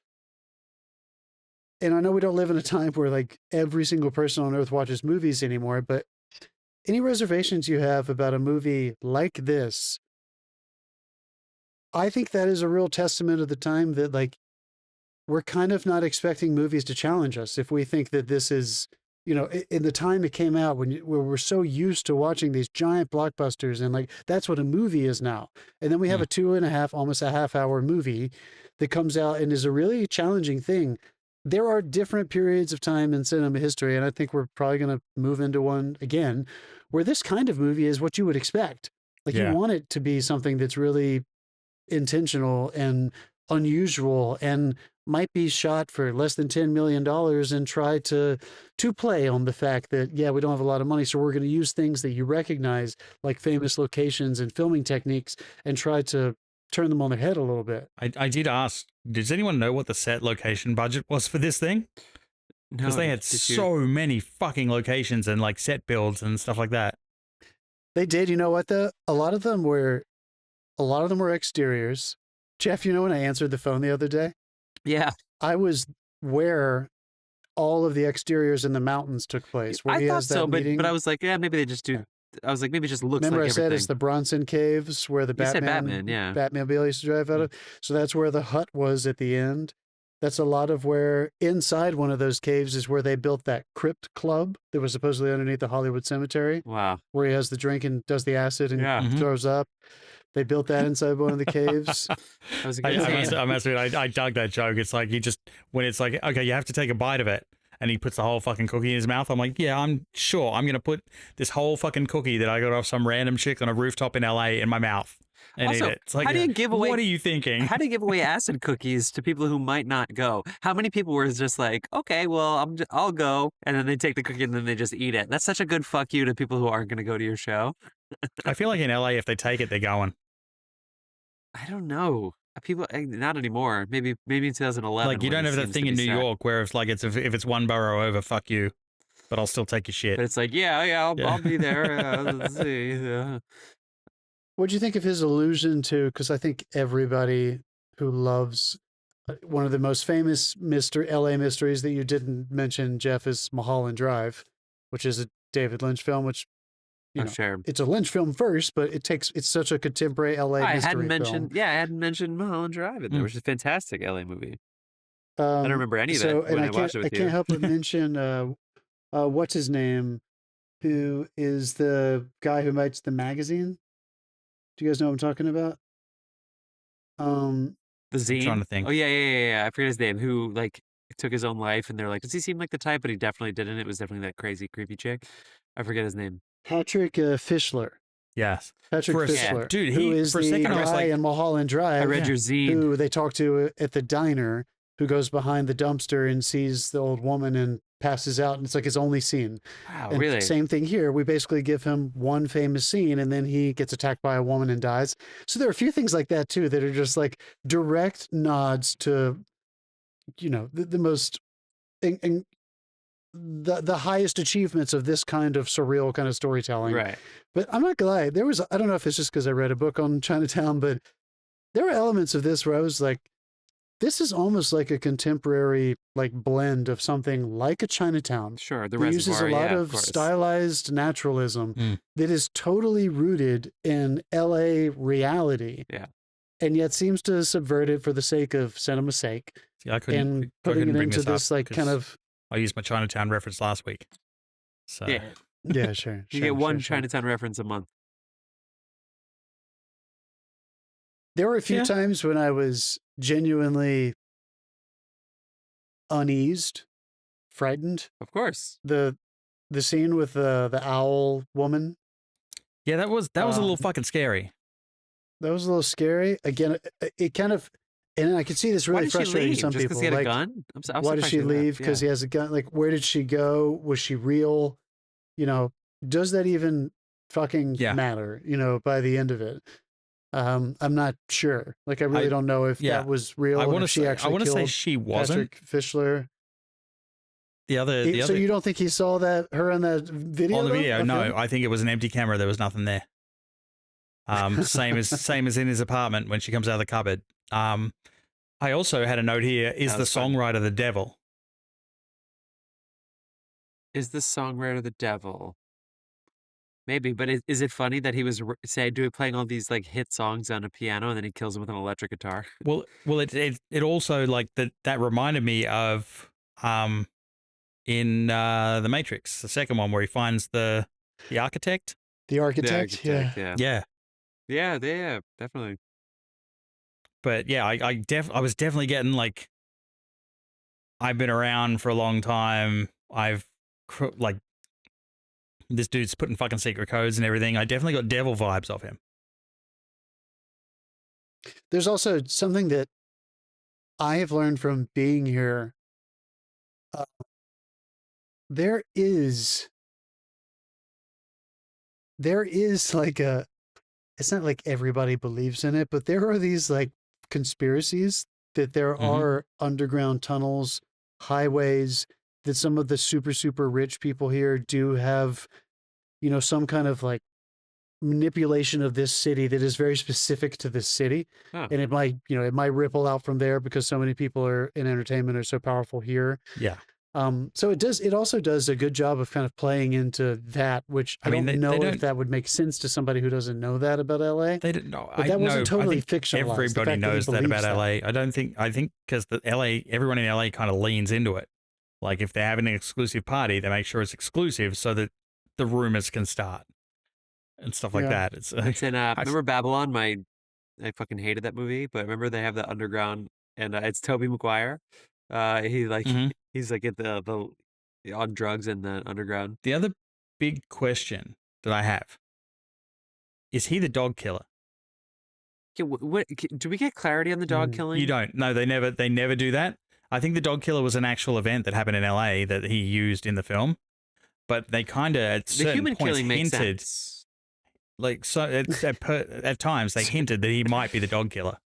Speaker 3: And I know we don't live in a time where like every single person on earth watches movies anymore, but any reservations you have about a movie like this, I think that is a real testament of the time that like we're kind of not expecting movies to challenge us. If we think that this is, you know, in the time it came out where we're so used to watching these giant blockbusters and like that's what a movie is now. And then we have a 2.5, almost a half-hour movie that comes out and is a really challenging thing. There are different periods of time in cinema history, and I think we're probably going to move into one again, where this kind of movie is what you would expect. Like you want it to be something that's really intentional and unusual and might be shot for less than $10 million and try to play on the fact that, yeah, we don't have a lot of money, so we're going to use things that you recognize, like famous locations and filming techniques, and try to turn them on their head a little bit.
Speaker 2: I did ask, does anyone know what the set location budget was for this thing? Because they had so many fucking locations and like set builds and stuff like that.
Speaker 3: They did. You know what though? A lot of them were exteriors. Jeff, you know when I answered the phone the other day?
Speaker 1: Yeah.
Speaker 3: I was where all of the exteriors in the mountains took place. Where
Speaker 1: I thought so, but I was like, yeah, maybe they just do.
Speaker 3: Yeah.
Speaker 1: I was like, maybe it just looks
Speaker 3: Remember
Speaker 1: like everything.
Speaker 3: I said it's the Bronson Caves where the Batmobile used to drive out of. So that's where the hut was at the end. That's a lot of where inside one of those caves is where they built that crypt club that was supposedly underneath the Hollywood Cemetery.
Speaker 1: Wow.
Speaker 3: Where he has the drink and does the acid and throws up. They built that inside one of the caves.
Speaker 2: I dug that joke. It's like when it's like, okay, you have to take a bite of it. And he puts the whole fucking cookie in his mouth. I'm like, yeah, I'm sure I'm going to put this whole fucking cookie that I got off some random chick on a rooftop in LA in my mouth and eat it. It's like,
Speaker 1: how do you give away?
Speaker 2: What are you thinking?
Speaker 1: How do you give away acid cookies to people who might not go? How many people were just like, okay, well, I'll go. And then they take the cookie and then they just eat it. That's such a good fuck you to people who aren't going to go to your show.
Speaker 2: I feel like in LA, if they take it, they're going.
Speaker 1: I don't know. People, not anymore. Maybe in 2011.
Speaker 2: Like you don't have that thing in New York where it's like if it's one borough over, fuck you, but I'll still take your shit.
Speaker 1: But it's like, I'll be there. Let's see.
Speaker 3: What'd you think of his allusion to? Because I think everybody who loves one of the most famous LA mysteries that you didn't mention, Jeff, is Mulholland Drive, which is a David Lynch film, which.
Speaker 1: Sure.
Speaker 3: It's a Lynch film first, but it's such a contemporary LA mystery film.
Speaker 1: I hadn't mentioned Mulholland Drive in there, which is a fantastic LA movie. I don't remember any of it when I watched it with you.
Speaker 3: I can't help but mention, what's his name, who is the guy who writes the magazine. Do you guys know what I'm talking about?
Speaker 1: The Zine?
Speaker 2: I'm trying to think.
Speaker 1: Oh, yeah. I forget his name, who like took his own life, and they're like, does he seem like the type? But he definitely didn't. It was definitely that crazy, creepy chick. I forget his name.
Speaker 3: Patrick Fischler.
Speaker 2: Yes.
Speaker 3: Patrick Fischler.
Speaker 2: Dude,
Speaker 3: who is
Speaker 2: for a
Speaker 3: the
Speaker 2: second I was
Speaker 3: guy
Speaker 2: like,
Speaker 3: in Mulholland Drive.
Speaker 1: I read your zine.
Speaker 3: Who they talk to at the diner, who goes behind the dumpster and sees the old woman and passes out, and it's like his only scene.
Speaker 1: Wow,
Speaker 3: And
Speaker 1: really?
Speaker 3: same thing here. We basically give him one famous scene, and then he gets attacked by a woman and dies. So there are a few things like that too that are just like direct nods to, the most and the highest achievements of this kind of surreal kind of storytelling.
Speaker 1: Right.
Speaker 3: But I'm not gonna lie, I don't know if it's just because I read a book on Chinatown, but there were elements of this where I was like, this is almost like a contemporary like blend of something like a Chinatown.
Speaker 1: Sure. The
Speaker 3: It uses a
Speaker 1: reservoir,
Speaker 3: lot
Speaker 1: yeah,
Speaker 3: of
Speaker 1: course.
Speaker 3: stylized naturalism
Speaker 2: Mm.
Speaker 3: that is totally rooted in LA reality.
Speaker 1: Yeah.
Speaker 3: And yet seems to subvert it for the sake of cinema's sake.
Speaker 2: See, I couldn't,
Speaker 3: And
Speaker 2: I
Speaker 3: putting
Speaker 2: couldn't
Speaker 3: it
Speaker 2: bring
Speaker 3: into
Speaker 2: this up
Speaker 3: this like kind
Speaker 2: 'cause
Speaker 3: of
Speaker 2: I used my Chinatown reference last week. So
Speaker 1: Yeah.
Speaker 3: yeah, sure.
Speaker 1: You get one Chinatown reference a month.
Speaker 3: There were a few
Speaker 2: Yeah.
Speaker 3: times when I was genuinely uneased, frightened.
Speaker 1: Of course.
Speaker 3: The scene with the owl woman,
Speaker 2: yeah, that was a little fucking scary.
Speaker 3: that was a little scary. Again, it kind of, and I could see this
Speaker 1: Why
Speaker 3: really
Speaker 1: did she
Speaker 3: frustrating
Speaker 1: leave?
Speaker 3: some
Speaker 1: Just
Speaker 3: people.
Speaker 1: because he had
Speaker 3: Like,
Speaker 1: a gun? I'm
Speaker 3: why did
Speaker 1: surprised
Speaker 3: she
Speaker 1: left.
Speaker 3: leave? Because
Speaker 1: Yeah.
Speaker 3: he has a gun. Like, where did she go? Was she real? Does that even fucking
Speaker 2: Yeah.
Speaker 3: matter? By the end of it, I'm not sure. Like, I really don't know if
Speaker 2: yeah.
Speaker 3: that was real.
Speaker 2: I
Speaker 3: and
Speaker 2: want to
Speaker 3: if she
Speaker 2: say
Speaker 3: actually
Speaker 2: say
Speaker 3: killed
Speaker 2: she wasn't.
Speaker 3: Patrick Fischler.
Speaker 2: The other
Speaker 3: So you don't think he saw her in that video?
Speaker 2: on the
Speaker 3: though?
Speaker 2: video,
Speaker 3: Okay.
Speaker 2: no, I think it was an empty camera. There was nothing there. Same as in his apartment when she comes out of the cupboard. I also had a note here: is
Speaker 1: That
Speaker 2: the
Speaker 1: was fun.
Speaker 2: songwriter the devil?
Speaker 1: Is the songwriter the devil? Maybe, but is it funny that he was playing all these like hit songs on a piano and then he kills him with an electric guitar?
Speaker 2: Well, it also like that reminded me of in the Matrix, the second one where he finds the architect.
Speaker 3: The architect.
Speaker 1: Yeah.
Speaker 2: Yeah,
Speaker 1: Yeah, definitely.
Speaker 2: but yeah, I was definitely getting like, I've been around for a long time. Like, this dude's putting fucking secret codes and everything. I definitely got devil vibes of him.
Speaker 3: There's also something that I have learned from being here. There is like it's not like everybody believes in it, but there are these like conspiracies that there
Speaker 2: Mhm.
Speaker 3: are underground tunnels, highways, that some of the super, super rich people here do have, some kind of like manipulation of this city that is very specific to this city.
Speaker 1: Huh.
Speaker 3: And it might ripple out from there because so many people are in entertainment are so powerful here.
Speaker 2: Yeah.
Speaker 3: So it also does a good job of kind of playing into that, which I
Speaker 2: mean,
Speaker 3: don't
Speaker 2: they
Speaker 3: know
Speaker 2: don't-
Speaker 3: if that would make sense to somebody who doesn't know that about LA.
Speaker 2: They didn't know.
Speaker 3: But that wasn't totally
Speaker 2: I think
Speaker 3: fictionalized. The
Speaker 2: everybody
Speaker 3: fact that he
Speaker 2: knows that
Speaker 3: believes
Speaker 2: about
Speaker 3: that.
Speaker 2: LA. I think because everyone in LA kind of leans into it. Like if they're having an exclusive party, they make sure it's exclusive so that the rumors can start and stuff like
Speaker 3: Yeah.
Speaker 2: that. It's
Speaker 1: It's in remember Babylon? I fucking hated that movie, but remember they have the underground and it's Tobey Maguire. He like
Speaker 2: Mhm.
Speaker 1: he's like at the on drugs in the underground.
Speaker 2: The other big question that I have is he the dog killer?
Speaker 1: Yeah, do we get clarity on the dog killing?
Speaker 2: You don't. No, they never do that. I think the dog killer was an actual event that happened in LA that he used in the film, but they kind of at
Speaker 1: The
Speaker 2: certain
Speaker 1: human
Speaker 2: points
Speaker 1: killing makes
Speaker 2: hinted,
Speaker 1: sense.
Speaker 2: like so at times they hinted that he might be the dog killer.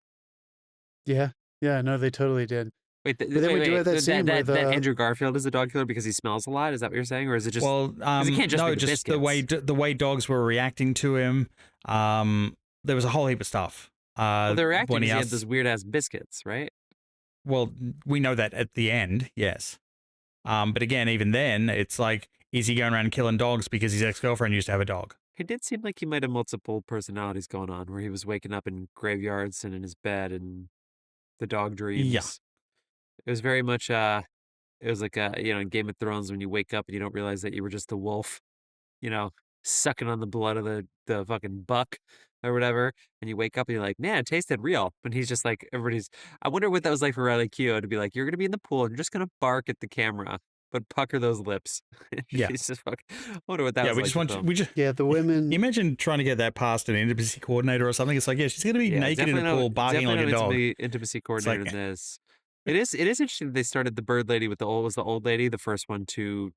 Speaker 3: Yeah. Yeah. No, they totally did.
Speaker 1: Wait,
Speaker 3: But then we do have that scene where
Speaker 1: that Andrew Garfield is a dog killer because he smells a lot. Is that what you're saying, or is it just?
Speaker 2: Well,
Speaker 1: he can't just
Speaker 2: no,
Speaker 1: make the
Speaker 2: just the way dogs were reacting to him. There was a whole heap of stuff.
Speaker 1: well, they're reacting
Speaker 2: when
Speaker 1: because
Speaker 2: he
Speaker 1: he had
Speaker 2: asked-
Speaker 1: those weird ass biscuits, right?
Speaker 2: Well, we know that at the end, yes. But again, even then, it's like, is he going around killing dogs because his ex-girlfriend used to have a dog?
Speaker 1: It did seem like he might have multiple personalities going on, where he was waking up in graveyards and in his bed and the dog dreams.
Speaker 2: Yeah.
Speaker 1: It was very much it was like in Game of Thrones when you wake up and you don't realize that you were just a wolf, sucking on the blood of the fucking buck or whatever, and you wake up and you're like, man, it tasted real. And he's just like, I wonder what that was like for Riley Keough to be like, you're gonna be in the pool and you're just gonna bark at the camera, but pucker those lips.
Speaker 2: Yeah.
Speaker 1: He's just fucking, I wonder what that was
Speaker 2: we
Speaker 1: like.
Speaker 2: just
Speaker 1: to
Speaker 2: want
Speaker 1: film.
Speaker 2: we just
Speaker 3: Yeah. The women.
Speaker 2: imagine trying to get that past an intimacy coordinator or something. It's like, yeah, she's gonna be naked in the
Speaker 1: definitely
Speaker 2: pool, barking like a
Speaker 1: definitely
Speaker 2: dog.
Speaker 1: no intimacy coordinator
Speaker 2: like-
Speaker 1: in this. It is interesting that they started the bird lady with the old lady, the first one to.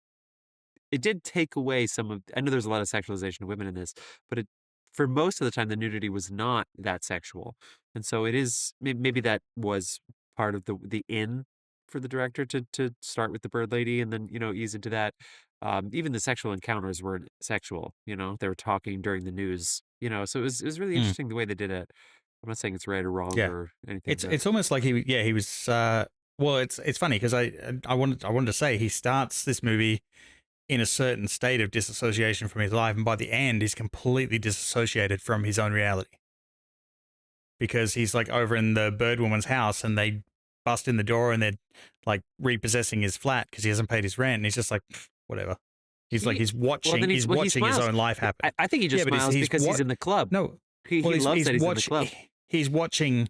Speaker 1: It did take away some of. I know there's a lot of sexualization of women in this, but for most of the time the nudity was not that sexual, and so it is maybe that was part of the in for the director to start with the bird lady and then ease into that. Even the sexual encounters weren't sexual. They were talking during the news. So it was really interesting the way they did it. I'm not saying it's right or wrong or anything.
Speaker 2: It's almost like he was. Well, it's funny because I wanted to say he starts this movie in a certain state of disassociation from his life, and by the end, he's completely disassociated from his own reality because he's like over in the bird woman's house, and they bust in the door, and they're like repossessing his flat because he hasn't paid his rent, and he's just like whatever. He's watching. He's watching his own life happen.
Speaker 1: I think he just smiles because he's in the club.
Speaker 2: No,
Speaker 1: he loves that he's in the club.
Speaker 2: He's watching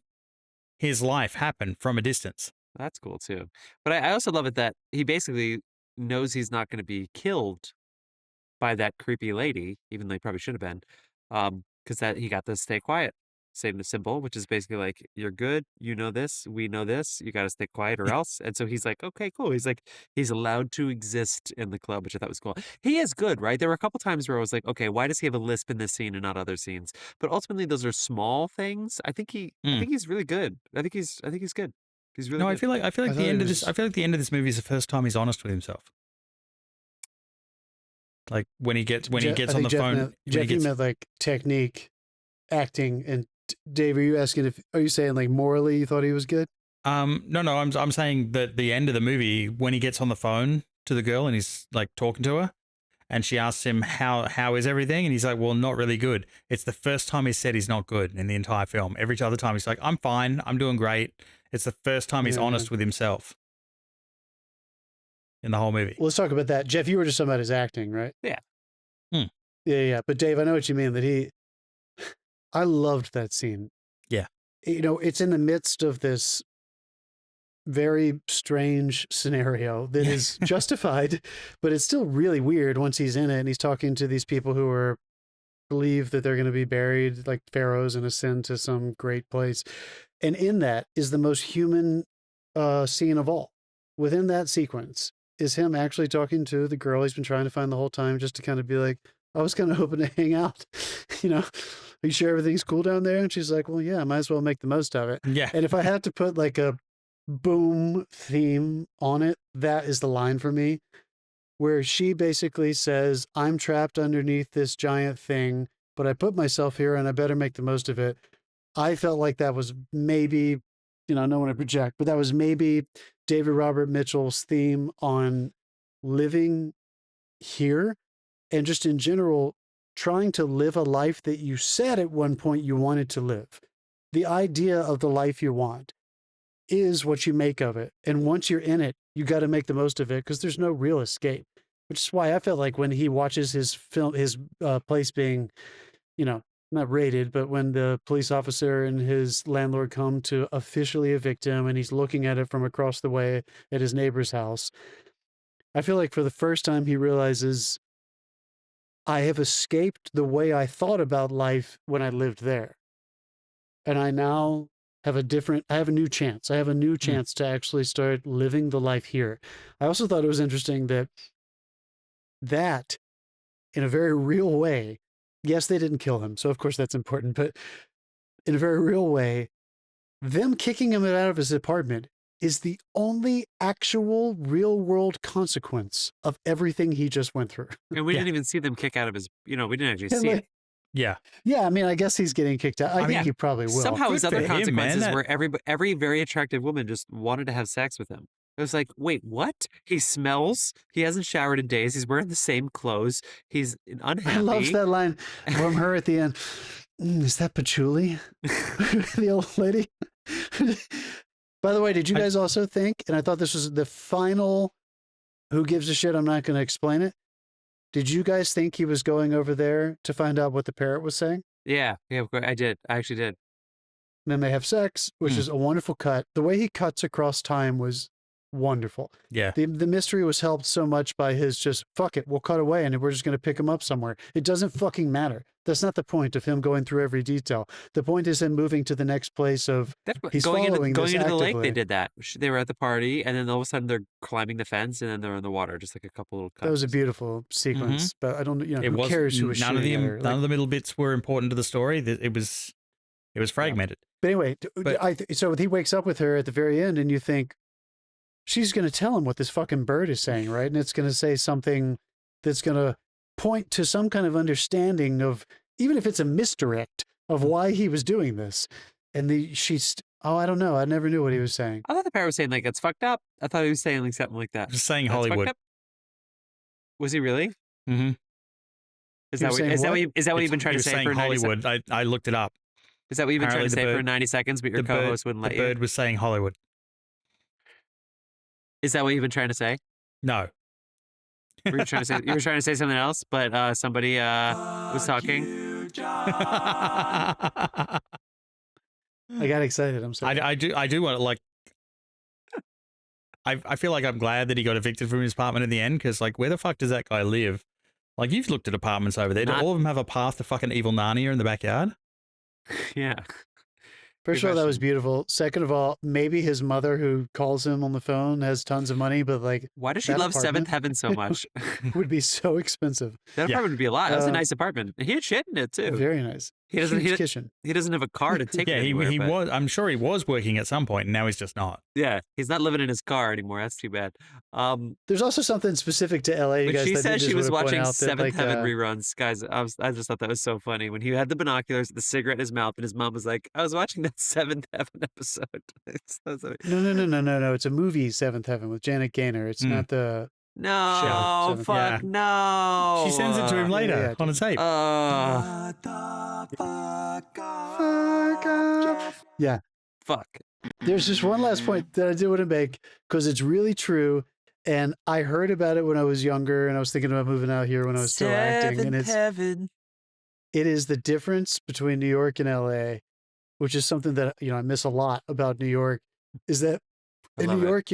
Speaker 2: his life happen from a distance.
Speaker 1: That's cool too. But I also love it that he basically knows he's not going to be killed by that creepy lady, even though he probably should have been, because that he got to stay quiet, saying the symbol, which is basically like, you're good, you know this, we know this, you got to stay quiet or else. And so he's like, okay, cool. He's like, he's allowed to exist in the club, which I thought was cool. He is good, right? There were a couple times where I was like, okay, why does he have a lisp in this scene and not other scenes? But ultimately, those are small things. I think he's really good. I think he's good. He's really good.
Speaker 2: I feel like the end of this. I feel like the end of this movie is the first time he's honest with himself. Like when he gets on the phone.
Speaker 3: Jeff, you meant like technique, acting, and Dave, are you saying like morally you thought he was good?
Speaker 2: No, I'm saying that the end of the movie when he gets on the phone to the girl and he's like talking to her, and she asks him how is everything, and he's like, well, not really good. It's the first time he said he's not good in the entire film. Every other time he's like, I'm fine, I'm doing great. It's the first time he's honest with himself in the whole movie.
Speaker 3: Well, let's talk about that. Jeff, you were just talking about his acting, right?
Speaker 1: Yeah.
Speaker 3: Yeah. But Dave, I know what you mean, I loved that scene.
Speaker 2: Yeah.
Speaker 3: It's in the midst of this very strange scenario that is justified, but it's still really weird once he's in it and he's talking to these people who believe that they're going to be buried like pharaohs and ascend to some great place. And in that is the most human scene of all. Within that sequence is him actually talking to the girl he's been trying to find the whole time, just to kind of be like, I was kind of hoping to hang out. Are you sure everything's cool down there? And she's like, well, yeah, I might as well make the most of it.
Speaker 2: Yeah.
Speaker 3: And if I had to put like a boom theme on it, that is the line for me, where she basically says, I'm trapped underneath this giant thing, but I put myself here and I better make the most of it. I felt like that was maybe, I don't want to project, but that was maybe David Robert Mitchell's theme on living here and just in general, trying to live a life that you said at one point you wanted to live. The idea of the life you want is what you make of it. And once you're in it, you got to make the most of it because there's no real escape, which is why I felt like when he watches his film, his place being, not raided, but when the police officer and his landlord come to officially evict him and he's looking at it from across the way at his neighbor's house, I feel like for the first time he realizes, I have escaped the way I thought about life when I lived there. And I now have a new chance. I have a new chance to actually start living the life here. I also thought it was interesting that in a very real way, yes, they didn't kill him, so of course that's important, but in a very real way, them kicking him out of his apartment is the only actual real world consequence of everything he just went through.
Speaker 1: And we didn't even see them kick out of his, we didn't actually see it.
Speaker 2: Yeah.
Speaker 3: Yeah, I mean, I guess he's getting kicked out. I think he probably will.
Speaker 1: Somehow his other consequences were every very attractive woman just wanted to have sex with him. It was like, wait, what? He smells. He hasn't showered in days. He's wearing the same clothes. He's unhappy.
Speaker 3: I love that line from her at the end. Is that patchouli? The old lady. By the way, did you guys also think, and I thought this was the final, who gives a shit, I'm not going to explain it. Did you guys think he was going over there to find out what the parrot was saying?
Speaker 1: Yeah, I did. I actually did.
Speaker 3: Then they have sex, which is a wonderful cut. The way he cuts across time was wonderful.
Speaker 2: Yeah.
Speaker 3: The mystery was helped so much by his just, fuck it, we'll cut away and we're just going to pick him up somewhere. It doesn't fucking matter. That's not the point of him going through every detail. The point is him moving to the next place of he's
Speaker 1: going
Speaker 3: following
Speaker 1: into
Speaker 3: this
Speaker 1: the lake.
Speaker 3: actively.
Speaker 1: They did that. They were at the party, and then all of a sudden they're climbing the fence, and then they're in the water, just like a couple little cuts.
Speaker 3: That was a beautiful sequence, but I don't, who cares who was
Speaker 2: none of
Speaker 3: shooting
Speaker 2: the
Speaker 3: at her?
Speaker 2: none of the middle bits were important to the story. It was fragmented.
Speaker 3: But anyway, so he wakes up with her at the very end, and you think she's going to tell him what this fucking bird is saying, right? And it's going to say something that's going to point to some kind of understanding of, even if it's a misdirect of why he was doing this. And I don't know. I never knew what he was saying.
Speaker 1: I thought the parrot was saying like it's fucked up. I thought he was saying like something like that.
Speaker 2: Just saying
Speaker 1: That's fucked
Speaker 2: Hollywood.
Speaker 1: up? Was he really?
Speaker 2: Mm-hmm.
Speaker 1: Is that what you've been trying to say for 90
Speaker 2: Hollywood. I looked it up.
Speaker 1: Is that what you've been trying to
Speaker 2: Apparently
Speaker 1: say for 90 seconds, but your co-host wouldn't let you?
Speaker 2: The bird was saying Hollywood.
Speaker 1: Is that what you've been trying to say?
Speaker 2: No.
Speaker 1: You were trying to say something else, but somebody was talking.
Speaker 3: I got excited. I'm sorry.
Speaker 2: I do want to, like, I feel like I'm glad that he got evicted from his apartment in the end, because, like, where the fuck does that guy live? Like, you've looked at apartments over there. Do all of them have a path to fucking evil Narnia in the backyard?
Speaker 1: Yeah.
Speaker 3: First of all, that was beautiful. Second of all, maybe his mother, who calls him on the phone, has tons of money, but like,
Speaker 1: why does she love Seventh Heaven so much?
Speaker 3: Would be so expensive.
Speaker 1: That apartment would be a lot. That was a nice apartment. He had shit in it too.
Speaker 3: Very nice.
Speaker 1: He doesn't have a car to take.
Speaker 2: Yeah, he was. I'm sure he was working at some point, and now he's just not.
Speaker 1: Yeah, he's not living in his car anymore. That's too bad.
Speaker 3: There's also something specific to LA. You guys,
Speaker 1: she said she was watching
Speaker 3: Seventh
Speaker 1: Heaven reruns. Guys, I just thought that was so funny when he had the binoculars, the cigarette in his mouth, and his mom was like, "I was watching that Seventh Heaven episode."
Speaker 3: No. It's a movie, Seventh Heaven, with Janet Gaynor. It's not the.
Speaker 1: No,
Speaker 3: show,
Speaker 1: fuck, no.
Speaker 2: She sends it to him later on a tape.
Speaker 3: Yeah.
Speaker 1: Fuck.
Speaker 3: There's just one last point that I did want to make, because it's really true. And I heard about it when I was younger, and I was thinking about moving out here when I was still acting. And it is the difference between New York and LA, which is something that, I miss a lot about New York, is that in New York,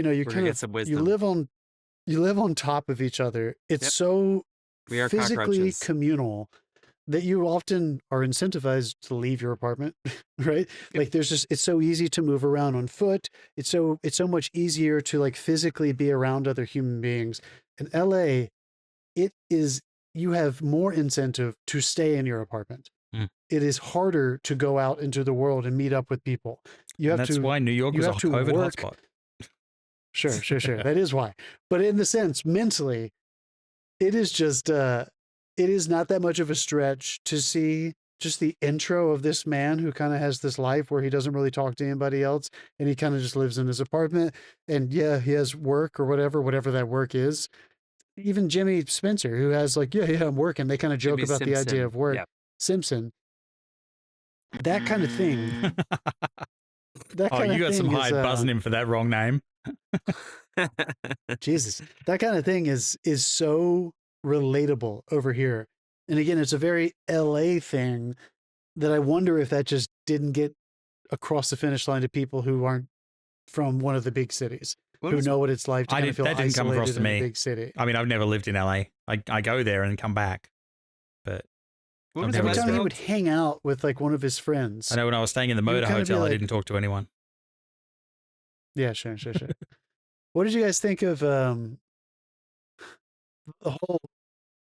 Speaker 3: you live on top of each other. It's so physically communal that you often are incentivized to leave your apartment, right? Like it's so easy to move around on foot. It's so much easier to like physically be around other human beings. In LA, you have more incentive to stay in your apartment. It is harder to go out into the world and meet up with people.
Speaker 2: That's why New York was a COVID hotspot.
Speaker 3: Sure. That is why. But in the sense, mentally, it is just, it is not that much of a stretch to see just the intro of this man who kind of has this life where he doesn't really talk to anybody else, and he kind of just lives in his apartment. And yeah, he has work or whatever that work is. Even Jimmy Spencer, who has like, I'm working. They kind of joke about the idea of work. Yeah. Simpson. That kind of thing.
Speaker 2: You got some hide buzzing him for that wrong name.
Speaker 3: Jesus, that kind of thing is so relatable over here. And again, it's a very LA thing that I wonder if that just didn't get across the finish line to people who aren't from one of the big cities, who know what it's like to kind of feel isolated come across to me. In a big city.
Speaker 2: I mean, I've never lived in LA. I go there and come back, but
Speaker 3: every time he would hang out with like one of his friends.
Speaker 2: I know when I was staying in the motor hotel, I didn't talk to anyone.
Speaker 3: Yeah, sure. What did you guys think of the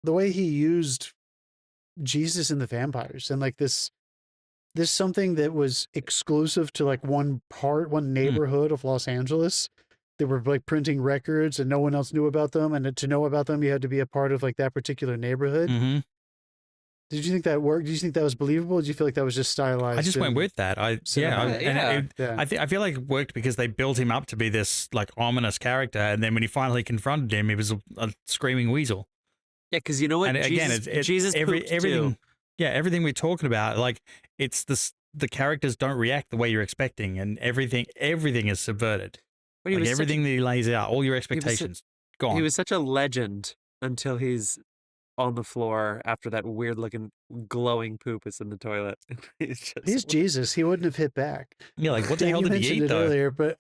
Speaker 3: way he used Jesus and the vampires, and like this something that was exclusive to like one neighborhood of Los Angeles? They were like printing records and no one else knew about them, and to know about them you had to be a part of like that particular neighborhood.
Speaker 2: Mm-hmm.
Speaker 3: Did you think that worked? Did you think that was believable? Did you feel like that was just stylized?
Speaker 2: I just went with that. I feel like it worked because they built him up to be this like ominous character, and then when he finally confronted him, he was a screaming weasel.
Speaker 1: Yeah, because you know what?
Speaker 2: And
Speaker 1: Jesus
Speaker 2: everything.
Speaker 1: too.
Speaker 2: Yeah, everything we're talking about, like it's the characters don't react the way you're expecting, and everything is subverted. Like everything that he lays out, all your expectations, gone.
Speaker 1: He was such a legend until he's on the floor after that weird looking glowing poop is in the toilet.
Speaker 3: He's Jesus. He wouldn't have hit back.
Speaker 2: Yeah, like what the hell did he eat though?
Speaker 3: Earlier, but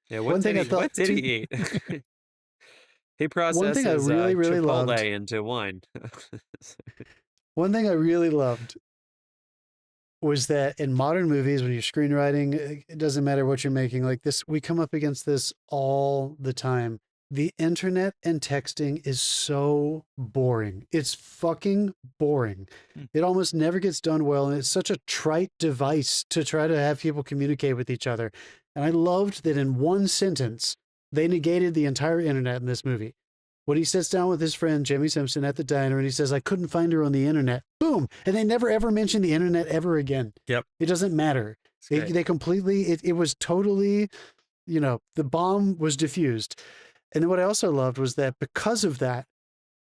Speaker 1: yeah, what did he eat? He processed
Speaker 3: one thing I really
Speaker 1: Chipotle
Speaker 3: loved
Speaker 1: into wine.
Speaker 3: One thing I really loved was that in modern movies, when you're screenwriting, it doesn't matter what you're making, like this, we come up against this all the time. The internet and texting is so boring. It's fucking boring. It almost never gets done well, and it's such a trite device to try to have people communicate with each other. And I loved that in one sentence, they negated the entire internet in this movie. When he sits down with his friend, Jimmi Simpson, at the diner, and he says, I couldn't find her on the internet. Boom. And they never, ever mention the internet ever again.
Speaker 2: Yep.
Speaker 3: It doesn't matter. They completely, it was totally, the bomb was diffused. And then what I also loved was that because of that,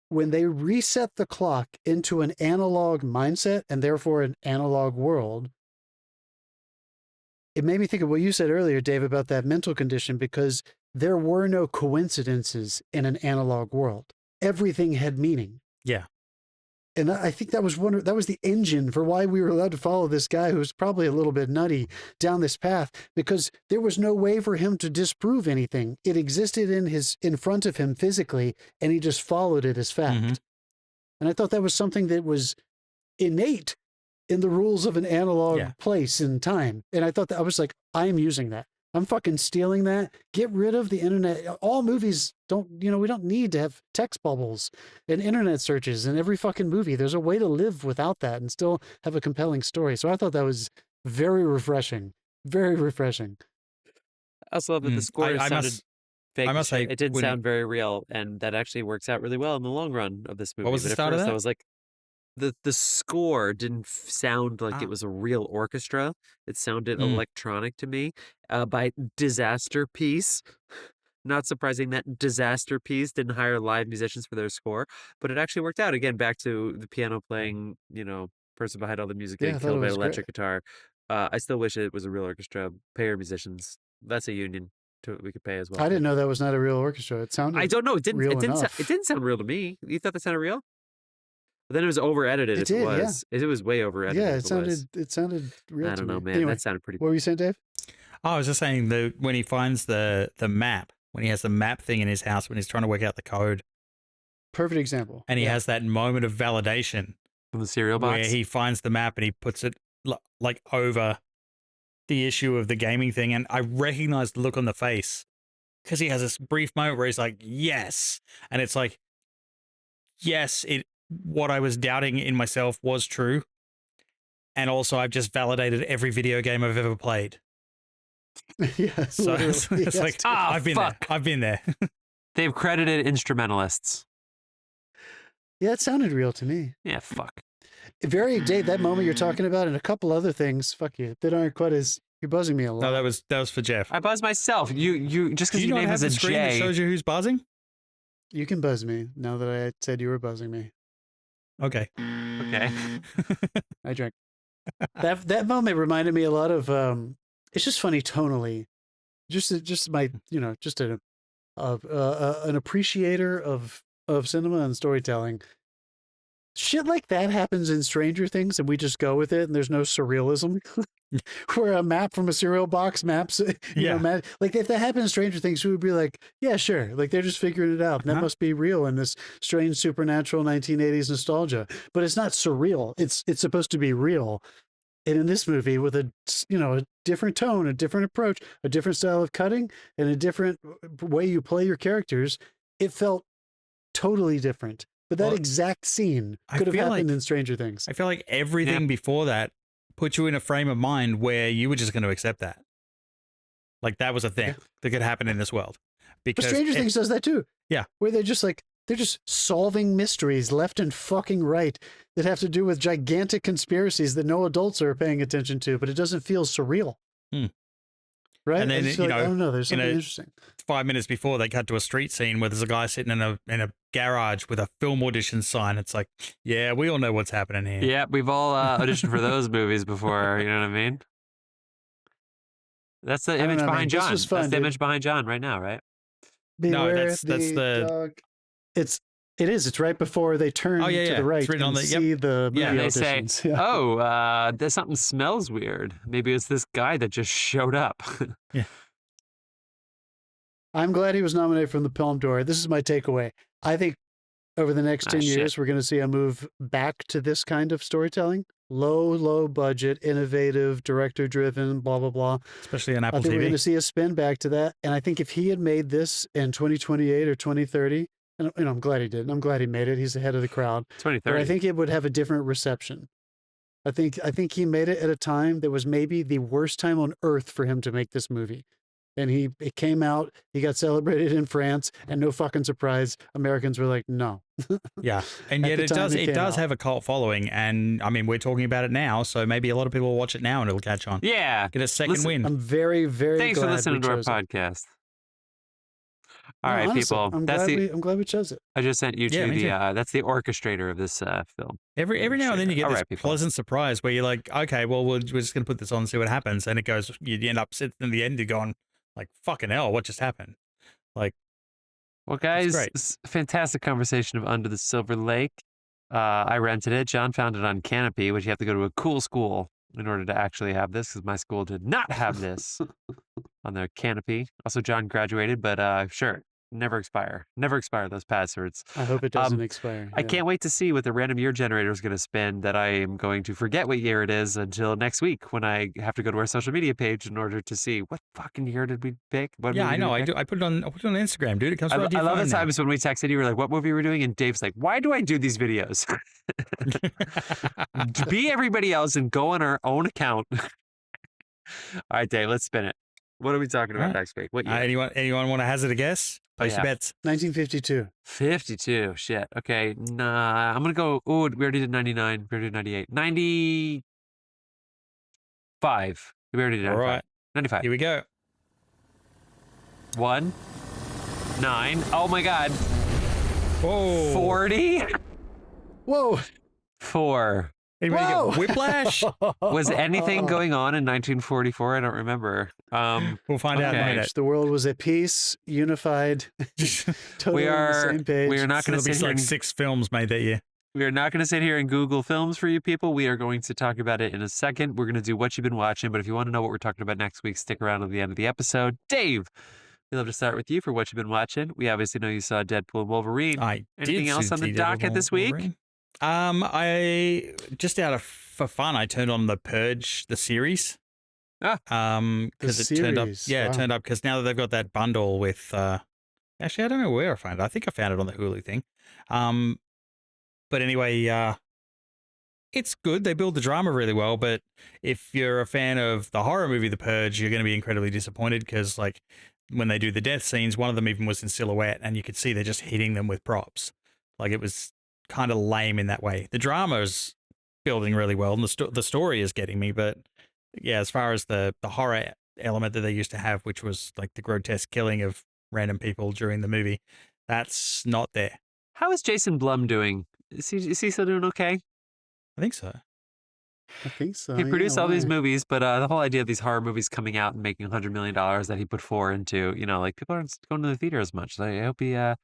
Speaker 3: when they reset the clock into an analog mindset and therefore an analog world, it made me think of what you said earlier, Dave, about that mental condition, because there were no coincidences in an analog world. Everything had meaning.
Speaker 2: Yeah.
Speaker 3: And I think that was that was the engine for why we were allowed to follow this guy who's probably a little bit nutty down this path, because there was no way for him to disprove anything. It existed in front of him physically, and he just followed it as fact.
Speaker 2: Mm-hmm.
Speaker 3: And I thought that was something that was innate in the rules of an analog place and time. And I thought that I was like, I am using that. I'm fucking stealing that. Get rid of the internet. All movies we don't need to have text bubbles and internet searches in every fucking movie. There's a way to live without that and still have a compelling story. So I thought that was very refreshing. Very refreshing.
Speaker 1: I also love that the score sounded fake.
Speaker 2: I must say,
Speaker 1: it didn't sound very real, and that actually works out really well in the long run of this movie.
Speaker 2: What was the start of that?
Speaker 1: I was like, the score didn't sound like it was a real orchestra. It sounded electronic to me. By Disasterpeace. Not surprising that Disasterpeace didn't hire live musicians for their score, but it actually worked out. Again, back to the piano playing, person behind all the music getting killed by electric guitar. I still wish it was a real orchestra. Pay your musicians. That's a union we could pay as well.
Speaker 3: I didn't know that was not a real orchestra. It sounded
Speaker 1: I don't know. It didn't.
Speaker 3: Real
Speaker 1: It didn't sound real to me. You thought that sounded real? But then it was over edited. It was. Yeah. It was way over edited.
Speaker 3: Yeah, it sounded real.
Speaker 1: I don't know, man.
Speaker 3: Anyway,
Speaker 1: that sounded pretty.
Speaker 3: What were you saying, Dave?
Speaker 2: I was just saying that when he finds the map, when he has the map thing in his house, when he's trying to work out the code.
Speaker 3: Perfect example.
Speaker 2: And he has that moment of validation
Speaker 1: from the cereal box,
Speaker 2: where he finds the map and he puts it like over the issue of the gaming thing. And I recognize the look on the face because he has this brief moment where he's like, yes. And it's like, yes, what I was doubting in myself was true. And also I've just validated every video game I've ever played.
Speaker 3: Yeah.
Speaker 2: So it's like, I've been there.
Speaker 1: They've credited instrumentalists.
Speaker 3: Yeah, it sounded real to me.
Speaker 1: Yeah, fuck.
Speaker 3: Dave, that moment you're talking about and a couple other things, fuck you, that aren't quite as, you're buzzing me a lot.
Speaker 2: No, that was for Jeff.
Speaker 1: I buzz myself. You just because your name has a
Speaker 2: screen
Speaker 1: J.
Speaker 2: that shows you who's buzzing?
Speaker 3: You can buzz me now that I said you were buzzing me.
Speaker 2: Okay.
Speaker 1: Okay.
Speaker 3: I drank. That moment reminded me a lot of it's just funny tonally. Just my, just an appreciator of cinema and storytelling. Shit like that happens in Stranger Things and we just go with it and there's no surrealism. Where a map from a cereal box maps, like if that happened in Stranger Things, we would be like, yeah, sure. Like they're just figuring it out. That must be real in this strange supernatural 1980s nostalgia. But it's not surreal. It's supposed to be real. And in this movie, with a different tone, a different approach, a different style of cutting, and a different way you play your characters, it felt totally different. But that exact scene could have happened in Stranger Things.
Speaker 2: I feel like everything before that put you in a frame of mind where you were just going to accept that. Like that was a thing that could happen in this world. Because
Speaker 3: but Stranger Things does that too.
Speaker 2: Yeah.
Speaker 3: Where they're just solving mysteries left and fucking right that have to do with gigantic conspiracies that no adults are paying attention to, but it doesn't feel surreal. Right?
Speaker 2: And then,
Speaker 3: I don't know, there's something interesting.
Speaker 2: 5 minutes before they cut to a street scene where there's a guy sitting in a garage with a film audition sign. It's like, yeah, we all know what's happening here.
Speaker 1: Yeah, we've all auditioned for those movies before, you know what I mean? That's the image behind John. That's the image behind John right now, right?
Speaker 3: Beware
Speaker 2: no, that's the
Speaker 3: dog. It is. It's right before they turn to the right and see the movie auditions.
Speaker 1: Say, there's something smells weird. Maybe it's this guy that just showed up.
Speaker 2: Yeah.
Speaker 3: I'm glad he was nominated for the Palme d'Or. This is my takeaway. I think over the next 10
Speaker 1: shit.
Speaker 3: years, we're going to see a move back to this kind of storytelling. Low budget, innovative, director driven, blah, blah, blah.
Speaker 2: Especially on Apple
Speaker 3: I think
Speaker 2: TV.
Speaker 3: we're going to see a spin back to that. And I think if he had made this in 2028 or 2030, and I'm glad he did. I'm glad he made it. He's ahead of the crowd.
Speaker 1: 2030.
Speaker 3: But I think it would have a different reception. I think he made it at a time that was maybe the worst time on earth for him to make this movie. And it came out, he got celebrated in France, and no fucking surprise, Americans were like, no.
Speaker 2: Yeah. And yet it does have a cult following. And I mean, we're talking about it now, so maybe a lot of people will watch it now and it'll catch on.
Speaker 1: Yeah.
Speaker 2: Get a second win.
Speaker 3: I'm very, very
Speaker 1: Thanks
Speaker 3: glad
Speaker 1: for listening to our
Speaker 3: chose it.
Speaker 1: podcast. All
Speaker 3: No,
Speaker 1: right,
Speaker 3: honestly,
Speaker 1: people.
Speaker 3: I'm glad we chose it.
Speaker 1: I just sent you
Speaker 2: Yeah,
Speaker 1: to
Speaker 2: me too.
Speaker 1: that's the orchestrator of this film.
Speaker 2: Every now and then you get
Speaker 1: All
Speaker 2: this
Speaker 1: right, people.
Speaker 2: pleasant surprise where you're like, okay, well, we're just going to put this on and see what happens. And it goes, you end up sitting in the end, you're going, like, fucking hell, what just happened? Like,
Speaker 1: Well, guys,
Speaker 2: great.
Speaker 1: it's a fantastic conversation of Under the Silver Lake. I rented it. John found it on Canopy, which you have to go to a cool school in order to actually have this, because my school did not have this on their Canopy. Also, John graduated, but sure, never expire. Never expire those passwords.
Speaker 3: I hope it doesn't expire.
Speaker 1: I can't wait to see what the random year generator is going to spin, that I am going to forget what year it is until next week when I have to go to our social media page in order to see what fucking year did we pick. What
Speaker 2: yeah,
Speaker 1: movie
Speaker 2: I know.
Speaker 1: did we pick?
Speaker 2: I put it on Instagram, dude. It comes
Speaker 1: I
Speaker 2: right to your
Speaker 1: love
Speaker 2: phone
Speaker 1: the
Speaker 2: now.
Speaker 1: times when we texted you, were like, what movie we're doing? And Dave's like, why do I do these videos? Be everybody else and go on our own account. All right, Dave, let's spin it. What are we talking about
Speaker 2: All right.
Speaker 1: next week? What year?
Speaker 2: Anyone want to hazard a guess? Place
Speaker 1: yeah.
Speaker 2: your bets.
Speaker 3: 1952.
Speaker 1: 52. Shit. Okay. Nah, I'm going to go. Oh, we already did 99. We already did 98. 95. We already did 95.
Speaker 2: All right.
Speaker 1: 95.
Speaker 2: Here we go.
Speaker 1: 1, 9. Oh my God.
Speaker 2: Whoa.
Speaker 1: 40.
Speaker 3: Whoa.
Speaker 1: 4.
Speaker 2: Anybody
Speaker 3: Whoa.
Speaker 2: get whiplash?
Speaker 1: Was anything going on in 1944? I don't remember.
Speaker 2: We'll find out in a
Speaker 1: Okay.
Speaker 2: minute.
Speaker 3: The world was at peace, unified, totally on the same page.
Speaker 1: We are not going to
Speaker 2: There'll
Speaker 1: sit
Speaker 2: be
Speaker 1: here.
Speaker 2: like 6 films made that year.
Speaker 1: We are not going to sit here and Google films for you people. We are going to talk about it in a second. We're going to do what you've been watching. But if you want to know what we're talking about next week, stick around to the end of the episode. Dave, we'd love to start with you for what you've been watching. We obviously know you saw Deadpool Wolverine. Anything else on the docket this week?
Speaker 2: I just for fun, I turned on The Purge, the series. Because it turned up. Yeah,
Speaker 3: Wow.
Speaker 2: it turned up because now that they've got that bundle with. Actually, I don't know where I found it. I think I found it on the Hulu thing. But anyway, it's good. They build the drama really well. But if you're a fan of the horror movie The Purge, you're going to be incredibly disappointed because, like, when they do the death scenes, one of them even was in silhouette, and you could see they're just hitting them with props. Like, it was kind of lame in that way. The drama is building really well, and the story is getting me. But yeah, as far as the horror element that they used to have, which was like the grotesque killing of random people during the movie, that's not there.
Speaker 1: How is Jason Blum doing? Is he still doing okay?
Speaker 2: I think so.
Speaker 3: I think so.
Speaker 1: He produced all these
Speaker 3: why?
Speaker 1: movies, but the whole idea of these horror movies coming out and making $100 million that he put into, like, people aren't going to the theater as much. So I hope he.
Speaker 2: And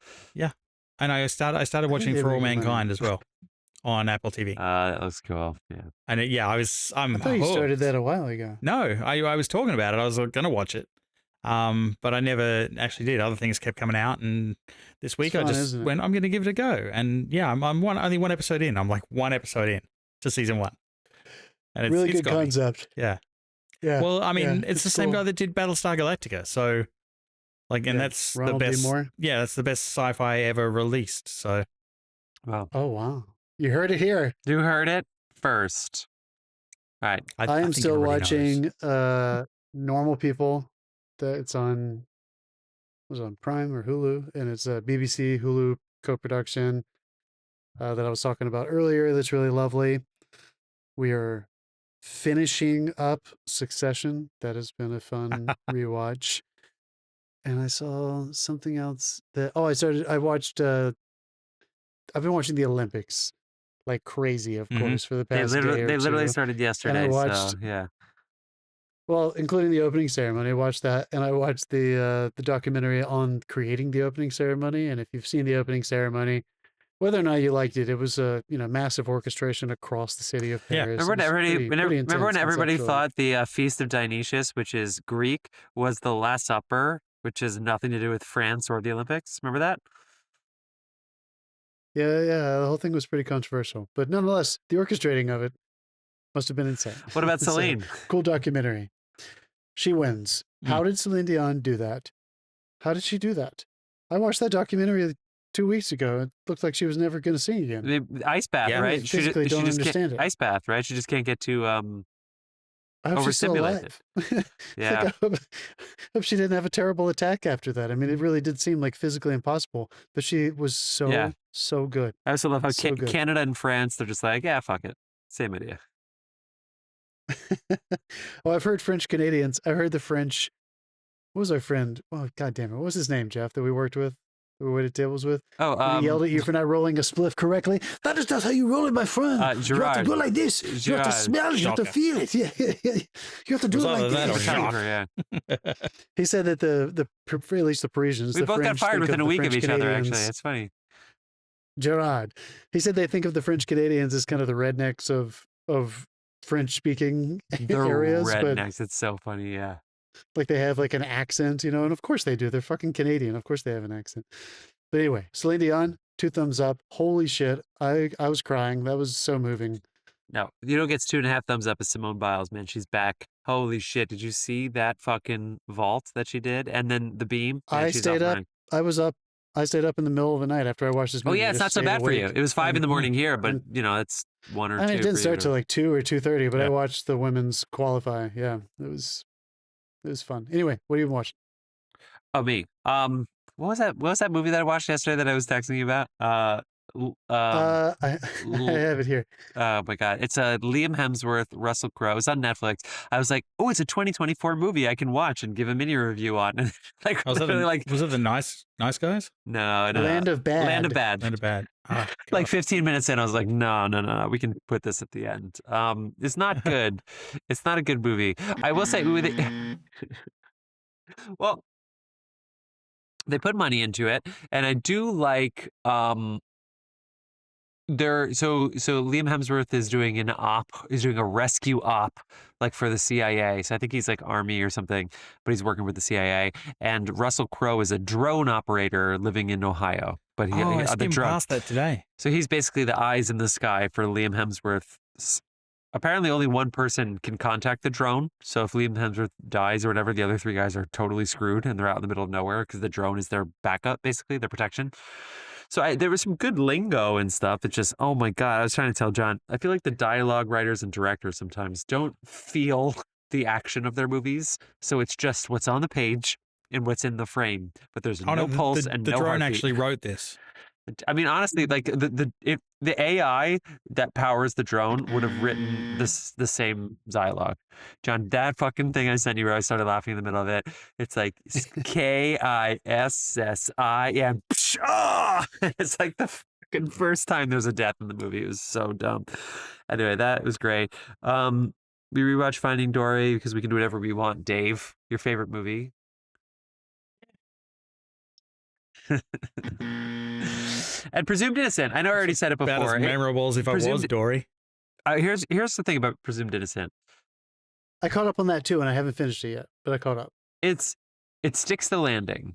Speaker 2: I started watching
Speaker 3: they
Speaker 2: For All
Speaker 3: make money.
Speaker 2: Mankind as well on Apple TV.
Speaker 1: That looks cool. Yeah.
Speaker 2: And I'm
Speaker 3: I thought you started
Speaker 2: hooked.
Speaker 3: that a while ago.
Speaker 2: No, I was talking about it. I was going to watch it. But I never actually did. Other things kept coming out, and this week
Speaker 3: It's
Speaker 2: I
Speaker 3: fun,
Speaker 2: just
Speaker 3: isn't it?
Speaker 2: went, I'm going to give it a go. And yeah, I'm only one episode in. I'm like one episode in to season 1. And it's
Speaker 3: Really
Speaker 2: it's
Speaker 3: good
Speaker 2: got me.
Speaker 3: concept.
Speaker 2: Yeah.
Speaker 3: Yeah.
Speaker 2: Well, I mean,
Speaker 3: yeah,
Speaker 2: it's the same
Speaker 3: cool.
Speaker 2: guy that did Battlestar Galactica. So, like, and
Speaker 3: Yeah,
Speaker 2: that's
Speaker 3: Ronald
Speaker 2: the
Speaker 3: D.
Speaker 2: best.
Speaker 3: Moore?
Speaker 2: Yeah, that's the best sci-fi ever released. So,
Speaker 1: Well,
Speaker 3: Oh, wow. You heard it here.
Speaker 1: you heard it first. All right.
Speaker 3: I am
Speaker 2: think
Speaker 3: still
Speaker 2: everybody knows.
Speaker 3: watching Normal People. It's on, was it on Prime or Hulu? And it's a BBC Hulu co-production that I was talking about earlier. That's really lovely. We are finishing up Succession. That has been a fun rewatch. And I saw something else that I've been watching the Olympics like crazy, of
Speaker 2: Mhm.
Speaker 3: course, for the
Speaker 1: They
Speaker 3: past day
Speaker 1: literally,
Speaker 3: or two.
Speaker 1: started yesterday.
Speaker 3: watched-
Speaker 1: So, yeah.
Speaker 3: Well, including the opening ceremony. I watched that, and I watched the documentary on creating the opening ceremony. And if you've seen the opening ceremony, whether or not you liked it, it was a massive orchestration across the city of
Speaker 2: Yeah.
Speaker 3: Paris.
Speaker 1: Remember when
Speaker 3: It was
Speaker 1: everybody,
Speaker 3: pretty
Speaker 1: remember when
Speaker 3: intense
Speaker 1: everybody
Speaker 3: conceptually.
Speaker 1: thought the Feast of Dionysius, which is Greek, was the Last Supper, which has nothing to do with France or the Olympics? Remember that?
Speaker 3: Yeah, the whole thing was pretty controversial. But nonetheless, the orchestrating of it must have been insane.
Speaker 1: What about
Speaker 3: So,
Speaker 1: Celine?
Speaker 3: cool documentary. She wins. How did Celine Dion do that? How did she do that? I watched that documentary 2 weeks ago. It looked like she was never going to sing again.
Speaker 1: The ice bath,
Speaker 2: Yeah.
Speaker 1: right?
Speaker 3: I physically don't understand it.
Speaker 1: Ice bath, right? She just can't get too
Speaker 3: I hope she's still
Speaker 1: overstimulated.
Speaker 3: alive.
Speaker 1: Yeah.
Speaker 3: Like, I hope she didn't have a terrible attack after that. I mean, it really did seem like physically impossible, but she was so good.
Speaker 1: I also love how
Speaker 3: So good.
Speaker 1: Canada and France, they're just like, yeah, fuck it. Same idea.
Speaker 3: Oh, I've heard French Canadians. I heard the French. What was our friend? Oh, God damn it. What was his name, Jeff, that we worked with? That we waited tables with?
Speaker 1: Oh,
Speaker 3: He yelled at you for not rolling a spliff correctly. That is not how you roll it, my friend. You have to
Speaker 1: Gerard.
Speaker 3: go like this. You have to
Speaker 1: Gerard.
Speaker 3: smell it. You have to
Speaker 2: Shocker.
Speaker 3: feel it. Yeah. You have to do
Speaker 2: Was
Speaker 3: it
Speaker 2: either
Speaker 3: like
Speaker 2: that or
Speaker 3: this.
Speaker 2: shock.
Speaker 1: Yeah.
Speaker 3: He said that at least the Parisians,
Speaker 1: We
Speaker 3: the
Speaker 1: both got
Speaker 3: French
Speaker 1: fired
Speaker 3: think
Speaker 1: within a
Speaker 3: the
Speaker 1: week of
Speaker 3: French
Speaker 1: each other, actually.
Speaker 3: Canadians-
Speaker 1: It's funny.
Speaker 3: Gerard. He said they think of the French Canadians as kind of the rednecks of French speaking
Speaker 1: They're
Speaker 3: areas, but
Speaker 1: rednecks. It's so funny, yeah.
Speaker 3: like they have like an accent, you know, and of course they do. They're fucking Canadian. Of course they have an accent. But anyway, Celine Dion, 2 thumbs up. Holy shit. I was crying. That was so moving.
Speaker 1: No, you know, gets 2.5 thumbs up is Simone Biles, man. She's back. Holy shit. Did you see that fucking vault that she did? And then the beam? Man,
Speaker 3: I
Speaker 1: she's
Speaker 3: stayed
Speaker 1: off
Speaker 3: up.
Speaker 1: running.
Speaker 3: I stayed up in the middle of the night after I watched this
Speaker 1: Oh,
Speaker 3: movie.
Speaker 1: yeah, it's
Speaker 3: just
Speaker 1: not so
Speaker 3: stayed
Speaker 1: bad for you.
Speaker 3: awake.
Speaker 1: It was 5 in the morning here, but,
Speaker 3: and-
Speaker 1: you know, it's 1 or 2.
Speaker 3: And it didn't
Speaker 1: for you,
Speaker 3: start till like 2 or 2:30, but I
Speaker 2: Yeah.
Speaker 3: watched the women's qualify. Yeah, it was fun. Anyway, what are you watching?
Speaker 1: Oh, me. What was that? What was that movie that I watched yesterday that I was texting you about?
Speaker 3: I have it here.
Speaker 1: Oh my God. It's a Liam Hemsworth, Russell Crowe. It's on Netflix. I was like, oh, it's a 2024 movie I can watch and give a mini review on. And like,
Speaker 2: Was it,
Speaker 1: literally, like,
Speaker 2: was it the nice guys?
Speaker 1: no.
Speaker 3: Land of Bad.
Speaker 1: Land of Bad.
Speaker 2: Not bad. Ah,
Speaker 1: Like
Speaker 2: God.
Speaker 1: 15 minutes in, I was like, no. We can put this at the end. It's not good. It's not a good movie. I will say, with it, well, they put money into it, and I do like so Liam Hemsworth is doing a rescue op like for the CIA. So I think he's like Army or something, but he's working with the CIA. And Russell Crowe is a drone operator living in Ohio. But
Speaker 2: I
Speaker 1: the
Speaker 2: skimmed
Speaker 1: drone.
Speaker 2: past that today.
Speaker 1: So he's basically the eyes in the sky for Liam Hemsworth. Apparently only one person can contact the drone. So if Liam Hemsworth dies or whatever, the other 3 guys are totally screwed and they're out in the middle of nowhere because the drone is their backup, basically, their protection. So there was some good lingo and stuff. It's just, oh my God, I was trying to tell John, I feel like the dialogue writers and directors sometimes don't feel the action of their movies. So it's just what's on the page and what's in the frame. But there's no pulse and
Speaker 2: the
Speaker 1: no
Speaker 2: drone
Speaker 1: heartbeat.
Speaker 2: actually wrote this.
Speaker 1: I mean, honestly, like the AI that powers the drone would have written the same dialogue. John, that fucking thing I sent you where I started laughing in the middle of it. It's like KISSIM. It's like the fucking first time there's a death in the movie. It was so dumb. Anyway, that was great. We rewatched Finding Dory because we can do whatever we want. Dave, your favorite movie? And Presumed Innocent. I know I already said it
Speaker 2: About
Speaker 1: before.
Speaker 2: as memorable as if I was
Speaker 1: Presumed-
Speaker 2: Dory.
Speaker 1: Here's the thing about Presumed Innocent.
Speaker 3: I caught up on that too, and I haven't finished it yet, but I caught up.
Speaker 1: It sticks the landing.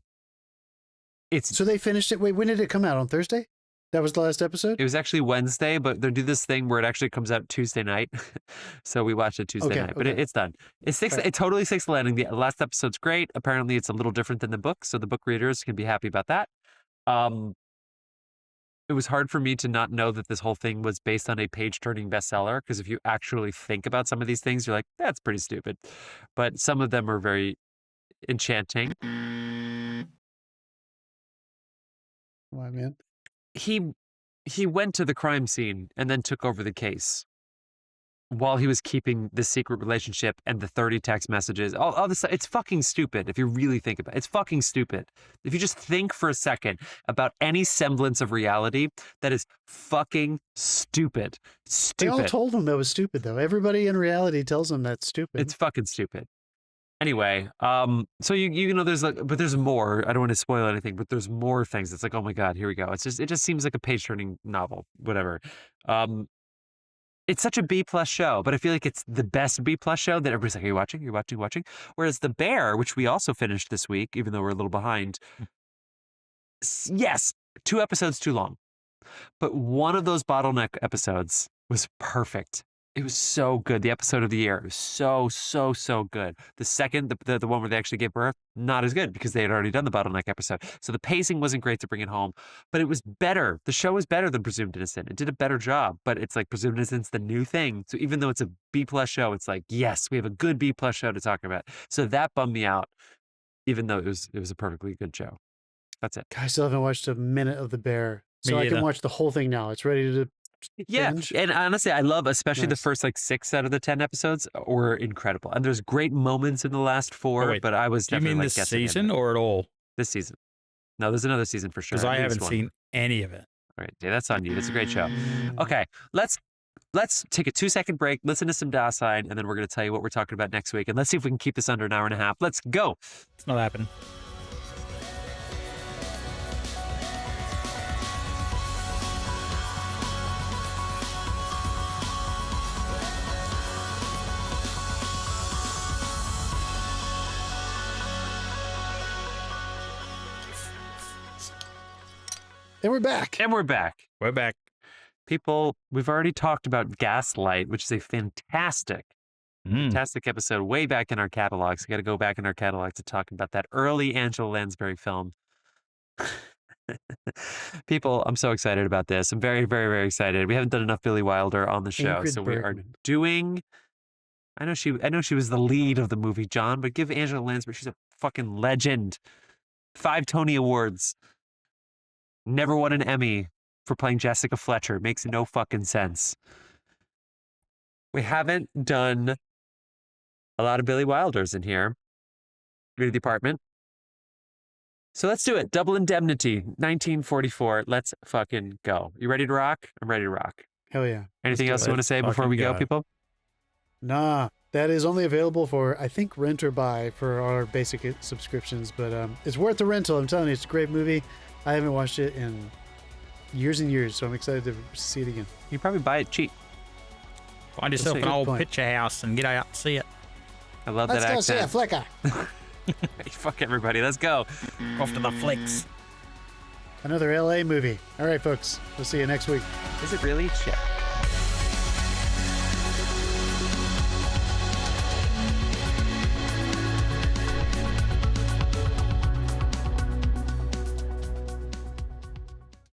Speaker 3: So they finished it. Wait, when did it come out? On Thursday? That was the last episode?
Speaker 1: It was actually Wednesday, but they do this thing where it actually comes out Tuesday night. So we watched it Tuesday night, but
Speaker 3: okay.
Speaker 1: it's done. It totally sticks the landing. The last episode's great. Apparently, it's a little different than the book, so the book readers can be happy about that. It was hard for me to not know that this whole thing was based on a page-turning bestseller, because if you actually think about some of these things, you're like, that's pretty stupid. But some of them are very enchanting.
Speaker 3: Why, man?
Speaker 1: He went to the crime scene and then took over the case while he was keeping the secret relationship and the 30 text messages. All this, it's fucking stupid if you really think about it. It's fucking stupid. If you just think for a second about any semblance of reality, that is fucking stupid.
Speaker 3: They all
Speaker 1: Stupid.
Speaker 3: told him that was stupid, though. Everybody in reality tells him that's stupid.
Speaker 1: It's fucking stupid. Anyway, so you know but there's more. I don't want to spoil anything, but there's more things. It's like, oh my God, here we go. It just seems like a page-turning novel, whatever. It's such a B+ show, but I feel like it's the best B+ show that everybody's like, are you watching? You're watching? Whereas The Bear, which we also finished this week, even though we're a little behind, yes, 2 episodes too long. But one of those bottleneck episodes was perfect. It was so good. The episode of the year. It was so good. The second, the one where they actually gave birth, not as good because they had already done the bottleneck episode. So the pacing wasn't great to bring it home, but it was better. The show was better than Presumed Innocent. It did a better job, but it's like Presumed Innocent's the new thing. So even though it's a B+ show, it's like, yes, we have a good B+ show to talk about. So that bummed me out, even though it was a perfectly good show. That's it.
Speaker 3: I still haven't watched a minute of The Bear, so
Speaker 2: Me
Speaker 3: I can
Speaker 2: either.
Speaker 3: watch the whole thing now. It's ready to
Speaker 1: Yeah,
Speaker 3: binge.
Speaker 1: and honestly, I love especially the
Speaker 3: Nice.
Speaker 1: first like 6 out of the 10 episodes were incredible, and there's great moments in the last 4.
Speaker 2: Oh, wait.
Speaker 1: But I was
Speaker 2: Do you
Speaker 1: definitely
Speaker 2: mean
Speaker 1: like
Speaker 2: this
Speaker 1: guessing in
Speaker 2: season
Speaker 1: it.
Speaker 2: or at all?
Speaker 1: This season? No, there's another season for sure.
Speaker 2: Because I
Speaker 1: At least
Speaker 2: haven't
Speaker 1: one.
Speaker 2: seen any of it.
Speaker 1: All right, yeah, that's on you. That's a great show. Okay, let's take a 2-second break, listen to some Dasein, and then we're going to tell you what we're talking about next week. And let's see if we can keep this under an hour and a half. Let's go.
Speaker 2: It's not happening.
Speaker 3: And we're back.
Speaker 1: And we're back.
Speaker 2: We're back.
Speaker 1: People, we've already talked about Gaslight, which is a fantastic episode way back in our catalogs. We got to go back in our catalog to talk about that early Angela Lansbury film. People, I'm so excited about this. I'm very, very, very excited. We haven't done enough Billy Wilder on the show,
Speaker 3: Ingrid
Speaker 1: so we are
Speaker 3: Bergman.
Speaker 1: doing. I know she was the lead of the movie, John, but give Angela Lansbury. She's a fucking legend. 5 Tony Awards. Never won an Emmy for playing Jessica Fletcher. Makes no fucking sense. We haven't done a lot of Billy Wilders in here. Read the apartment. So let's do it. Double Indemnity, 1944. Let's fucking go. You ready to rock? I'm ready to rock.
Speaker 3: Hell yeah.
Speaker 1: Anything
Speaker 3: do
Speaker 1: else
Speaker 3: it.
Speaker 1: you want to say before
Speaker 2: Fucking
Speaker 1: we go,
Speaker 2: go.
Speaker 1: people?
Speaker 3: Nah, that is only available for, I think, rent or buy for our basic subscriptions, but it's worth the rental. I'm telling you, it's a great movie. I haven't watched it in years and years, so I'm excited to see it again.
Speaker 1: You probably buy it cheap.
Speaker 2: Find yourself
Speaker 1: That's a
Speaker 2: an
Speaker 3: good
Speaker 2: old
Speaker 3: point.
Speaker 2: picture house and get out and see it.
Speaker 1: I love
Speaker 3: Let's
Speaker 1: that
Speaker 3: go see a
Speaker 1: accent.
Speaker 3: flicker.
Speaker 1: Fuck everybody. Let's go.
Speaker 2: Off to the flicks.
Speaker 3: Another LA movie. All right, folks. We'll see you next week.
Speaker 1: Is it really? Shit.